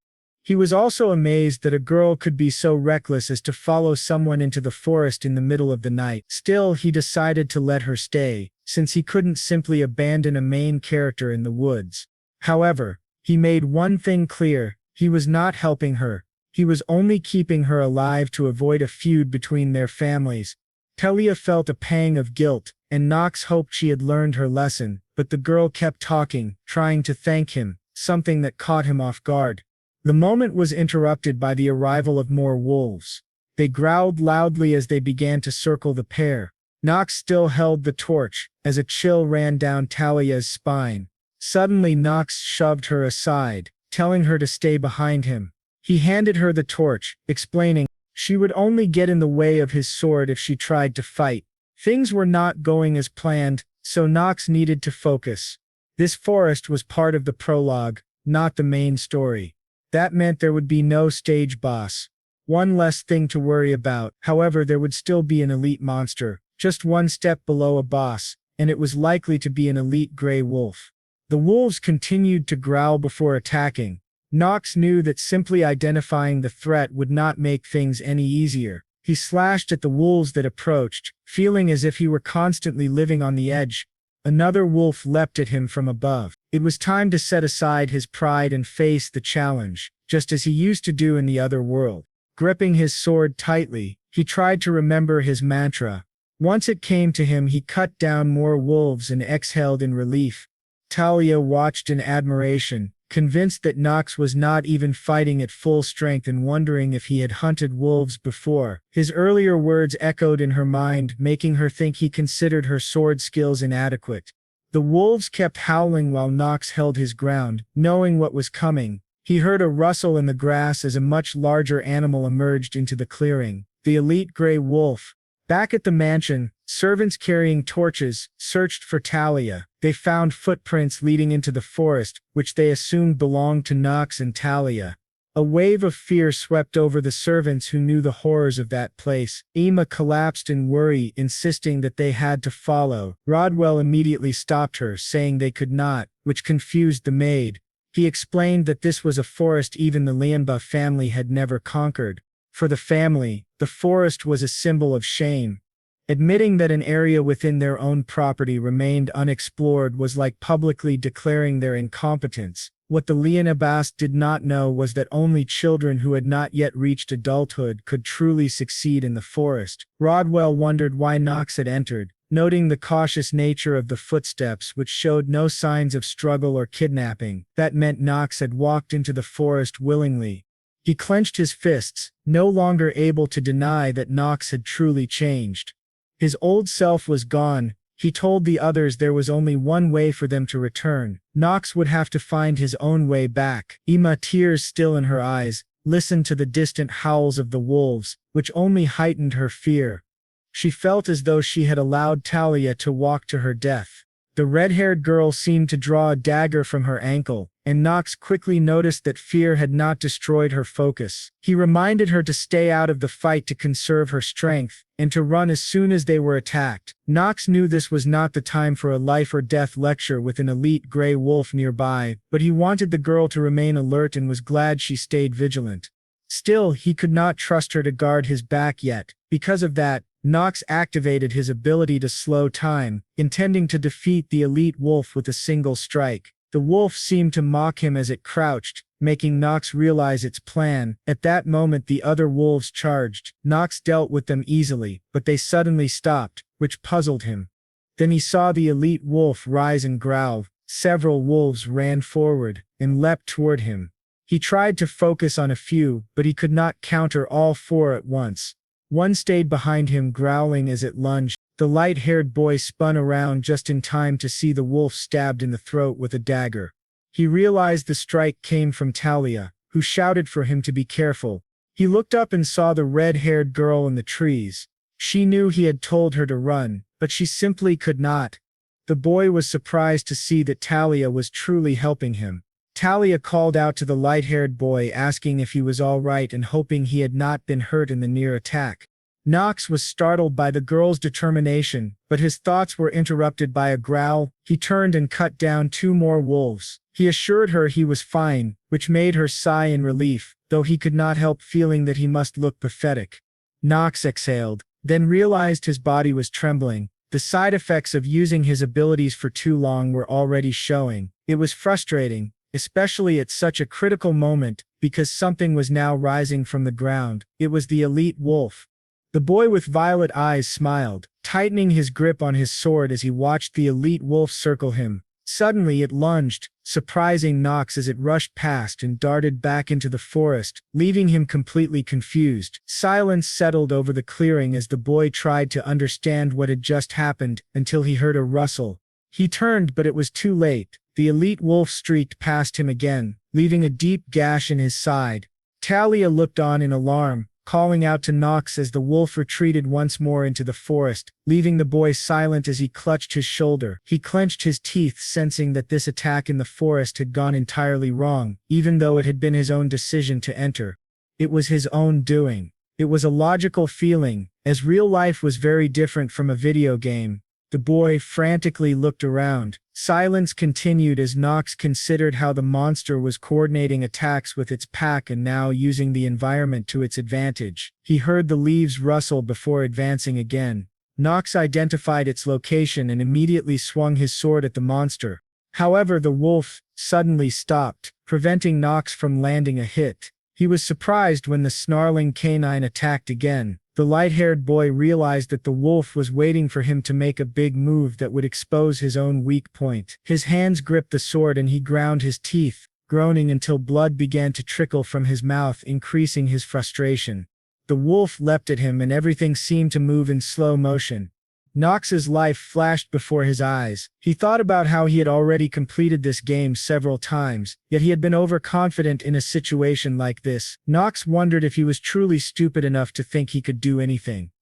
He was also amazed that a girl could be so reckless as to follow someone into the forest in the middle of the night. Still, he decided to let her stay, since he couldn't simply abandon a main character in the woods. However, he made one thing clear: he was not helping her. He was only keeping her alive to avoid a feud between their families. Talia felt a pang of guilt, and Knox hoped she had learned her lesson, but the girl kept talking, trying to thank him, something that caught him off guard. The moment was interrupted by the arrival of more wolves. They growled loudly as they began to circle the pair. Knox still held the torch, as a chill ran down Talia's spine. Suddenly Knox shoved her aside, telling her to stay behind him. He handed her the torch, explaining she would only get in the way of his sword if she tried to fight. Things were not going as planned, so Knox needed to focus. This forest was part of the prologue, not the main story. That meant there would be no stage boss. One less thing to worry about. However, there would still be an elite monster, just one step below a boss, and it was likely to be an elite gray wolf. The wolves continued to growl before attacking. Knox knew that simply identifying the threat would not make things any easier. He slashed at the wolves that approached, feeling as if he were constantly living on the edge. Another wolf leapt at him from above. It was time to set aside his pride and face the challenge, just as he used to do in the other world. Gripping his sword tightly, he tried to remember his mantra. Once it came to him, he cut down more wolves and exhaled in relief. Talia watched in admiration, convinced that Knox was not even fighting at full strength and wondering if he had hunted wolves before. His earlier words echoed in her mind, making her think he considered her sword skills inadequate. The wolves kept howling while Knox held his ground, knowing what was coming. He heard a rustle in the grass as a much larger animal emerged into the clearing, the elite gray wolf. Back at the mansion, servants carrying torches searched for Talia. They found footprints leading into the forest, which they assumed belonged to Knox and Talia. A wave of fear swept over the servants who knew the horrors of that place. Emma collapsed in worry, insisting that they had to follow. Rodwell immediately stopped her, saying they could not, which confused the maid. He explained that this was a forest even the Lianba family had never conquered. For the family, the forest was a symbol of shame. Admitting that an area within their own property remained unexplored was like publicly declaring their incompetence. What the Lianabas did not know was that only children who had not yet reached adulthood could truly succeed in the forest. Rodwell wondered why Knox had entered, noting the cautious nature of the footsteps which showed no signs of struggle or kidnapping. That meant Knox had walked into the forest willingly. He clenched his fists, no longer able to deny that Knox had truly changed. His old self was gone. He told the others there was only one way for them to return. Knox would have to find his own way back. Emma, tears still in her eyes, listened to the distant howls of the wolves, which only heightened her fear. She felt as though she had allowed Talia to walk to her death. The red-haired girl seemed to draw a dagger from her ankle, and Knox quickly noticed that fear had not destroyed her focus. He reminded her to stay out of the fight to conserve her strength, and to run as soon as they were attacked. Knox knew this was not the time for a life-or-death lecture with an elite gray wolf nearby, but he wanted the girl to remain alert and was glad she stayed vigilant. Still, he could not trust her to guard his back yet. Because of that, Knox activated his ability to slow time, intending to defeat the elite wolf with a single strike. The wolf seemed to mock him as it crouched, making Knox realize its plan. At that moment the other wolves charged. Knox dealt with them easily, but they suddenly stopped, which puzzled him. Then he saw the elite wolf rise and growl. Several wolves ran forward and leapt toward him. He tried to focus on a few, but he could not counter all four at once. One stayed behind him growling as it lunged. The light-haired boy spun around just in time to see the wolf stabbed in the throat with a dagger. He realized the strike came from Talia, who shouted for him to be careful. He looked up and saw the red-haired girl in the trees. She knew he had told her to run, but she simply could not. The boy was surprised to see that Talia was truly helping him. Talia called out to the light-haired boy asking if he was all right and hoping he had not been hurt in the near attack. Knox was startled by the girl's determination, but his thoughts were interrupted by a growl. He turned and cut down two more wolves. He assured her he was fine, which made her sigh in relief, though he could not help feeling that he must look pathetic. Knox exhaled, then realized his body was trembling. The side effects of using his abilities for too long were already showing. It was frustrating, especially at such a critical moment, because something was now rising from the ground. It was the elite wolf. The boy with violet eyes smiled, tightening his grip on his sword as he watched the elite wolf circle him. Suddenly it lunged, surprising Knox as it rushed past and darted back into the forest, leaving him completely confused. Silence settled over the clearing as the boy tried to understand what had just happened, until he heard a rustle. He turned, but it was too late. The elite wolf streaked past him again, leaving a deep gash in his side. Talia looked on in alarm, calling out to Knox as the wolf retreated once more into the forest, leaving the boy silent as he clutched his shoulder. He clenched his teeth, sensing that this attack in the forest had gone entirely wrong, even though it had been his own decision to enter. It was his own doing. It was a logical feeling, as real life was very different from a video game. The boy frantically looked around. Silence continued as Knox considered how the monster was coordinating attacks with its pack and now using the environment to its advantage. He heard the leaves rustle before advancing again. Knox identified its location and immediately swung his sword at the monster. However, the wolf suddenly stopped, preventing Knox from landing a hit. He was surprised when the snarling canine attacked again. The light-haired boy realized that the wolf was waiting for him to make a big move that would expose his own weak point. His hands gripped the sword and he ground his teeth, groaning until blood began to trickle from his mouth, increasing his frustration. The wolf leapt at him and everything seemed to move in slow motion. Knox's life flashed before his eyes. He thought about how he had already completed this game several times, yet he had been overconfident in a situation like this. Knox wondered if he was truly stupid enough to think he could do anything.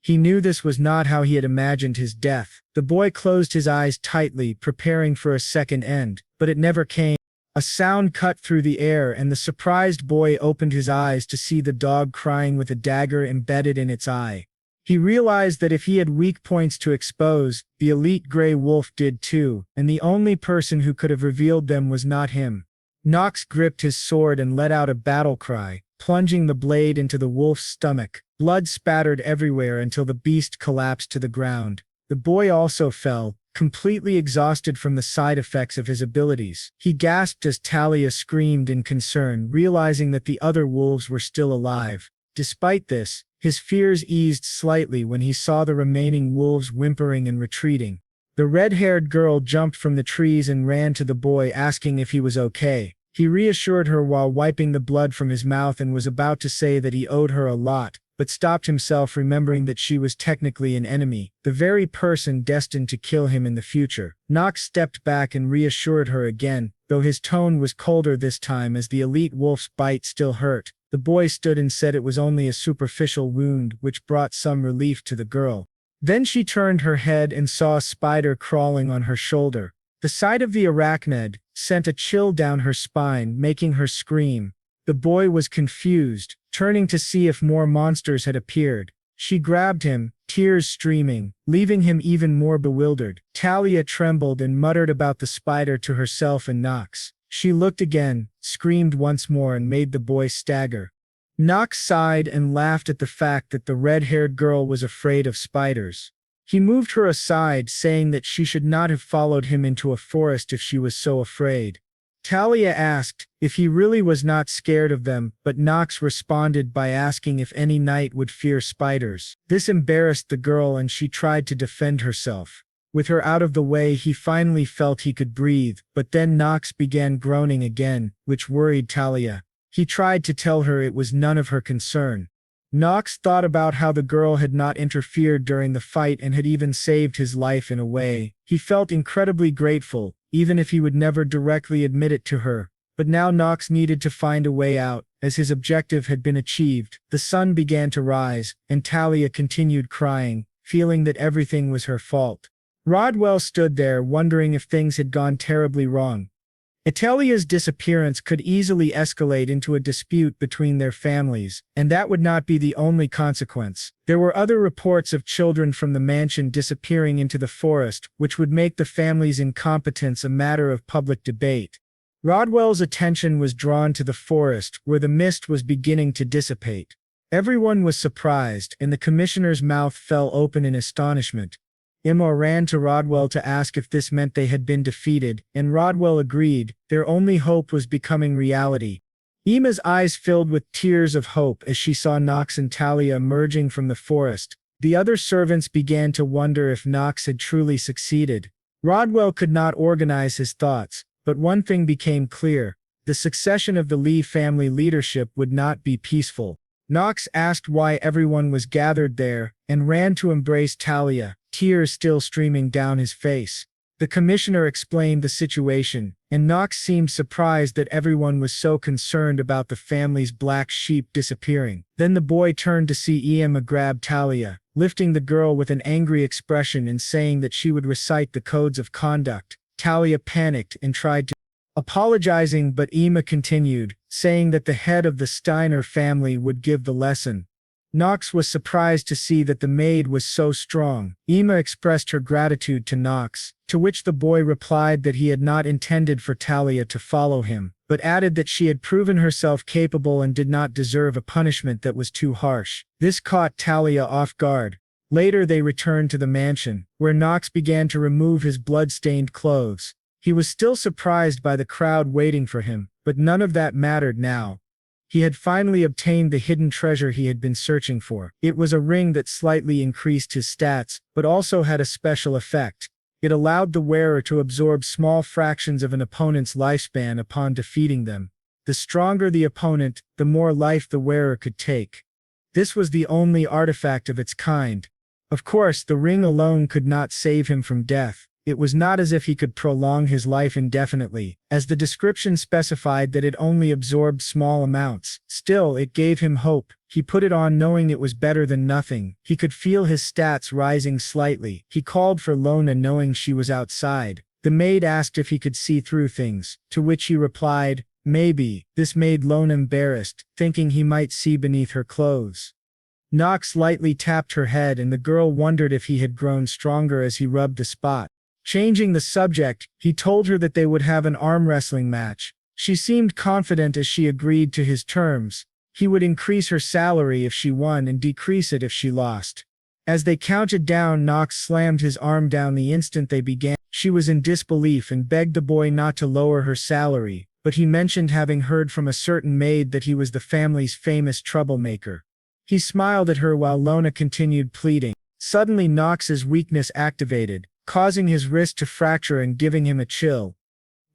He knew this was not how he had imagined his death. The boy closed his eyes tightly, preparing for a second end, but it never came. A sound cut through the air and the surprised boy opened his eyes to see the dog crying with a dagger embedded in its eye. He realized that if he had weak points to expose, the elite gray wolf did too, and the only person who could have revealed them was not him. Knox gripped his sword and let out a battle cry, plunging the blade into the wolf's stomach. Blood spattered everywhere until the beast collapsed to the ground. The boy also fell, completely exhausted from the side effects of his abilities. He gasped as Talia screamed in concern, realizing that the other wolves were still alive. Despite this, his fears eased slightly when he saw the remaining wolves whimpering and retreating. The red-haired girl jumped from the trees and ran to the boy asking if he was okay. He reassured her while wiping the blood from his mouth and was about to say that he owed her a lot, but stopped himself remembering that she was technically an enemy, the very person destined to kill him in the future. Knox stepped back and reassured her again, though his tone was colder this time as the elite wolf's bite still hurt. The boy stood and said it was only a superficial wound, which brought some relief to the girl. Then she turned her head and saw a spider crawling on her shoulder. The sight of the arachnid sent a chill down her spine, making her scream. The boy was confused, turning to see if more monsters had appeared. She grabbed him, tears streaming, leaving him even more bewildered. Talia trembled and muttered about the spider to herself and Knox. She looked again, screamed once more and made the boy stagger. Knox sighed and laughed at the fact that the red-haired girl was afraid of spiders. He moved her aside, saying that she should not have followed him into a forest if she was so afraid. Talia asked if he really was not scared of them, but Knox responded by asking if any knight would fear spiders. This embarrassed the girl and she tried to defend herself. With her out of the way, he finally felt he could breathe, but then Knox began groaning again, which worried Talia. He tried to tell her it was none of her concern. Knox thought about how the girl had not interfered during the fight and had even saved his life in a way. He felt incredibly grateful, even if he would never directly admit it to her. But now Knox needed to find a way out, as his objective had been achieved. The sun began to rise, and Talia continued crying, feeling that everything was her fault. Rodwell stood there, wondering if things had gone terribly wrong. Talia's disappearance could easily escalate into a dispute between their families, and that would not be the only consequence. There were other reports of children from the mansion disappearing into the forest, which would make the family's incompetence a matter of public debate. Rodwell's attention was drawn to the forest, where the mist was beginning to dissipate. Everyone was surprised, and the commissioner's mouth fell open in astonishment. Emma ran to Rodwell to ask if this meant they had been defeated, and Rodwell agreed. Their only hope was becoming reality. Emma's eyes filled with tears of hope as she saw Knox and Talia emerging from the forest. The other servants began to wonder if Knox had truly succeeded. Rodwell could not organize his thoughts, but one thing became clear. The succession of the Lee family leadership would not be peaceful. Knox asked why everyone was gathered there, and ran to embrace Talia, tears still streaming down his face. The commissioner explained the situation, and Knox seemed surprised that everyone was so concerned about the family's black sheep disappearing. Then the boy turned to see Emma grab Talia, lifting the girl with an angry expression and saying that she would recite the codes of conduct. Talia panicked and tried to apologizing, but Emma continued, saying that the head of the Steiner family would give the lesson. Knox was surprised to see that the maid was so strong. Emma expressed her gratitude to Knox, to which the boy replied that he had not intended for Talia to follow him, but added that she had proven herself capable and did not deserve a punishment that was too harsh. This caught Talia off guard. Later they returned to the mansion, where Knox began to remove his blood-stained clothes. He was still surprised by the crowd waiting for him, but none of that mattered now. He had finally obtained the hidden treasure he had been searching for. It was a ring that slightly increased his stats, but also had a special effect. It allowed the wearer to absorb small fractions of an opponent's lifespan upon defeating them. The stronger the opponent, the more life the wearer could take. This was the only artifact of its kind. Of course, the ring alone could not save him from death. It was not as if he could prolong his life indefinitely, as the description specified that it only absorbed small amounts. Still, it gave him hope. He put it on knowing it was better than nothing. He could feel his stats rising slightly. He called for Lona knowing she was outside. The maid asked if he could see through things, to which he replied, maybe. This made Lona embarrassed, thinking he might see beneath her clothes. Knox lightly tapped her head and the girl wondered if he had grown stronger as he rubbed the spot. Changing the subject, he told her that they would have an arm wrestling match. She seemed confident as she agreed to his terms. He would increase her salary if she won and decrease it if she lost. As they counted down, Knox slammed his arm down the instant they began. She was in disbelief and begged the boy not to lower her salary, but he mentioned having heard from a certain maid that he was the family's famous troublemaker. He smiled at her while Lona continued pleading. Suddenly Knox's weakness activated, causing his wrist to fracture and giving him a chill.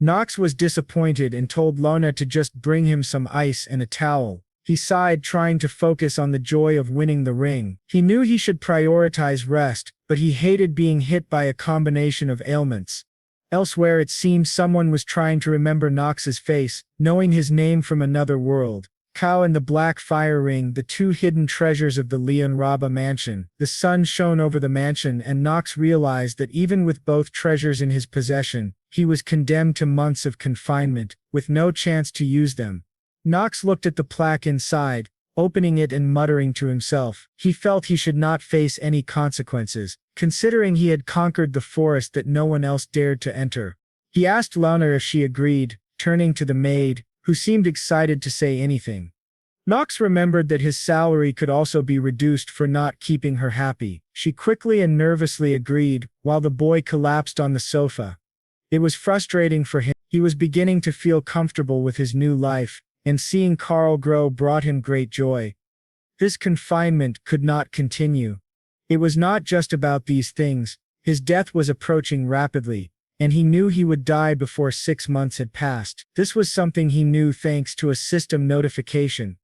Knox was disappointed and told Lona to just bring him some ice and a towel. He sighed, trying to focus on the joy of winning the ring. He knew he should prioritize rest, but he hated being hit by a combination of ailments. Elsewhere it seemed someone was trying to remember Knox's face, knowing his name from another world. Cow and the Black Fire Ring, the two hidden treasures of the Leon Raba mansion. The sun shone over the mansion, and Knox realized that even with both treasures in his possession, he was condemned to months of confinement, with no chance to use them. Knox looked at the plaque inside, opening it and muttering to himself. He felt he should not face any consequences, considering he had conquered the forest that no one else dared to enter. He asked Lana if she agreed, turning to the maid, who seemed excited to say anything. Knox remembered that his salary could also be reduced for not keeping her happy. She quickly and nervously agreed, while the boy collapsed on the sofa. It was frustrating for him. He was beginning to feel comfortable with his new life, and seeing Carl grow brought him great joy. This confinement could not continue. It was not just about these things. His death was approaching rapidly, and he knew he would die before 6 months had passed. This was something he knew thanks to a system notification.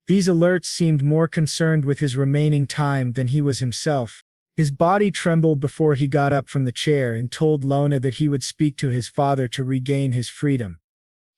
These alerts seemed more concerned with his remaining time than he was himself. His body trembled before he got up from the chair and told Lona that he would speak to his father to regain his freedom.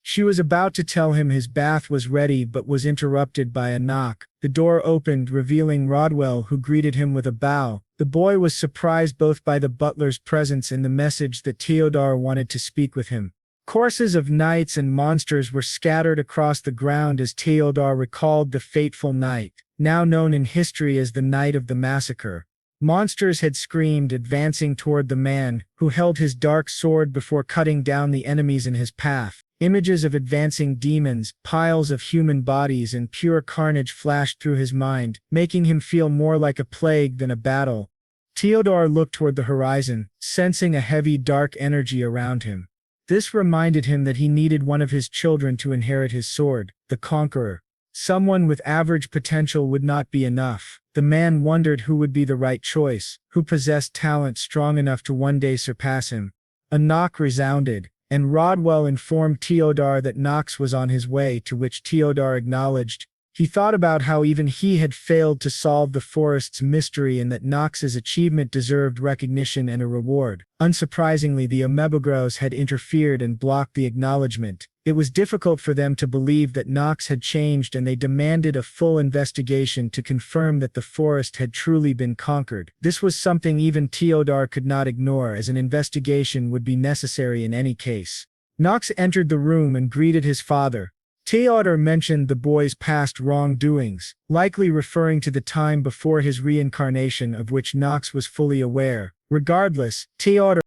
She was about to tell him his bath was ready but was interrupted by a knock. The door opened, revealing Rodwell, who greeted him with a bow. The boy was surprised both by the butler's presence and the message that Teodor wanted to speak with him. Corpses of knights and monsters were scattered across the ground as Teodor recalled the fateful night, now known in history as the night of the massacre. Monsters had screamed, advancing toward the man, who held his dark sword before cutting down the enemies in his path. Images of advancing demons, piles of human bodies, and pure carnage flashed through his mind, making him feel more like a plague than a battle. Teodor looked toward the horizon, sensing a heavy dark energy around him. This reminded him that he needed one of his children to inherit his sword, the Conqueror. Someone with average potential would not be enough. The man wondered who would be the right choice, who possessed talent strong enough to one day surpass him. A knock resounded, and Rodwell informed Teodor that Knox was on his way, to which Teodor acknowledged. He thought about how even he had failed to solve the forest's mystery and that Knox's achievement deserved recognition and a reward. Unsurprisingly, the Omebogros had interfered and blocked the acknowledgement. It was difficult for them to believe that Knox had changed, and they demanded a full investigation to confirm that the forest had truly been conquered. This was something even Teodor could not ignore, as an investigation would be necessary in any case. Knox entered the room and greeted his father. Teodor mentioned the boy's past wrongdoings, likely referring to the time before his reincarnation, of which Knox was fully aware. Regardless, Teodor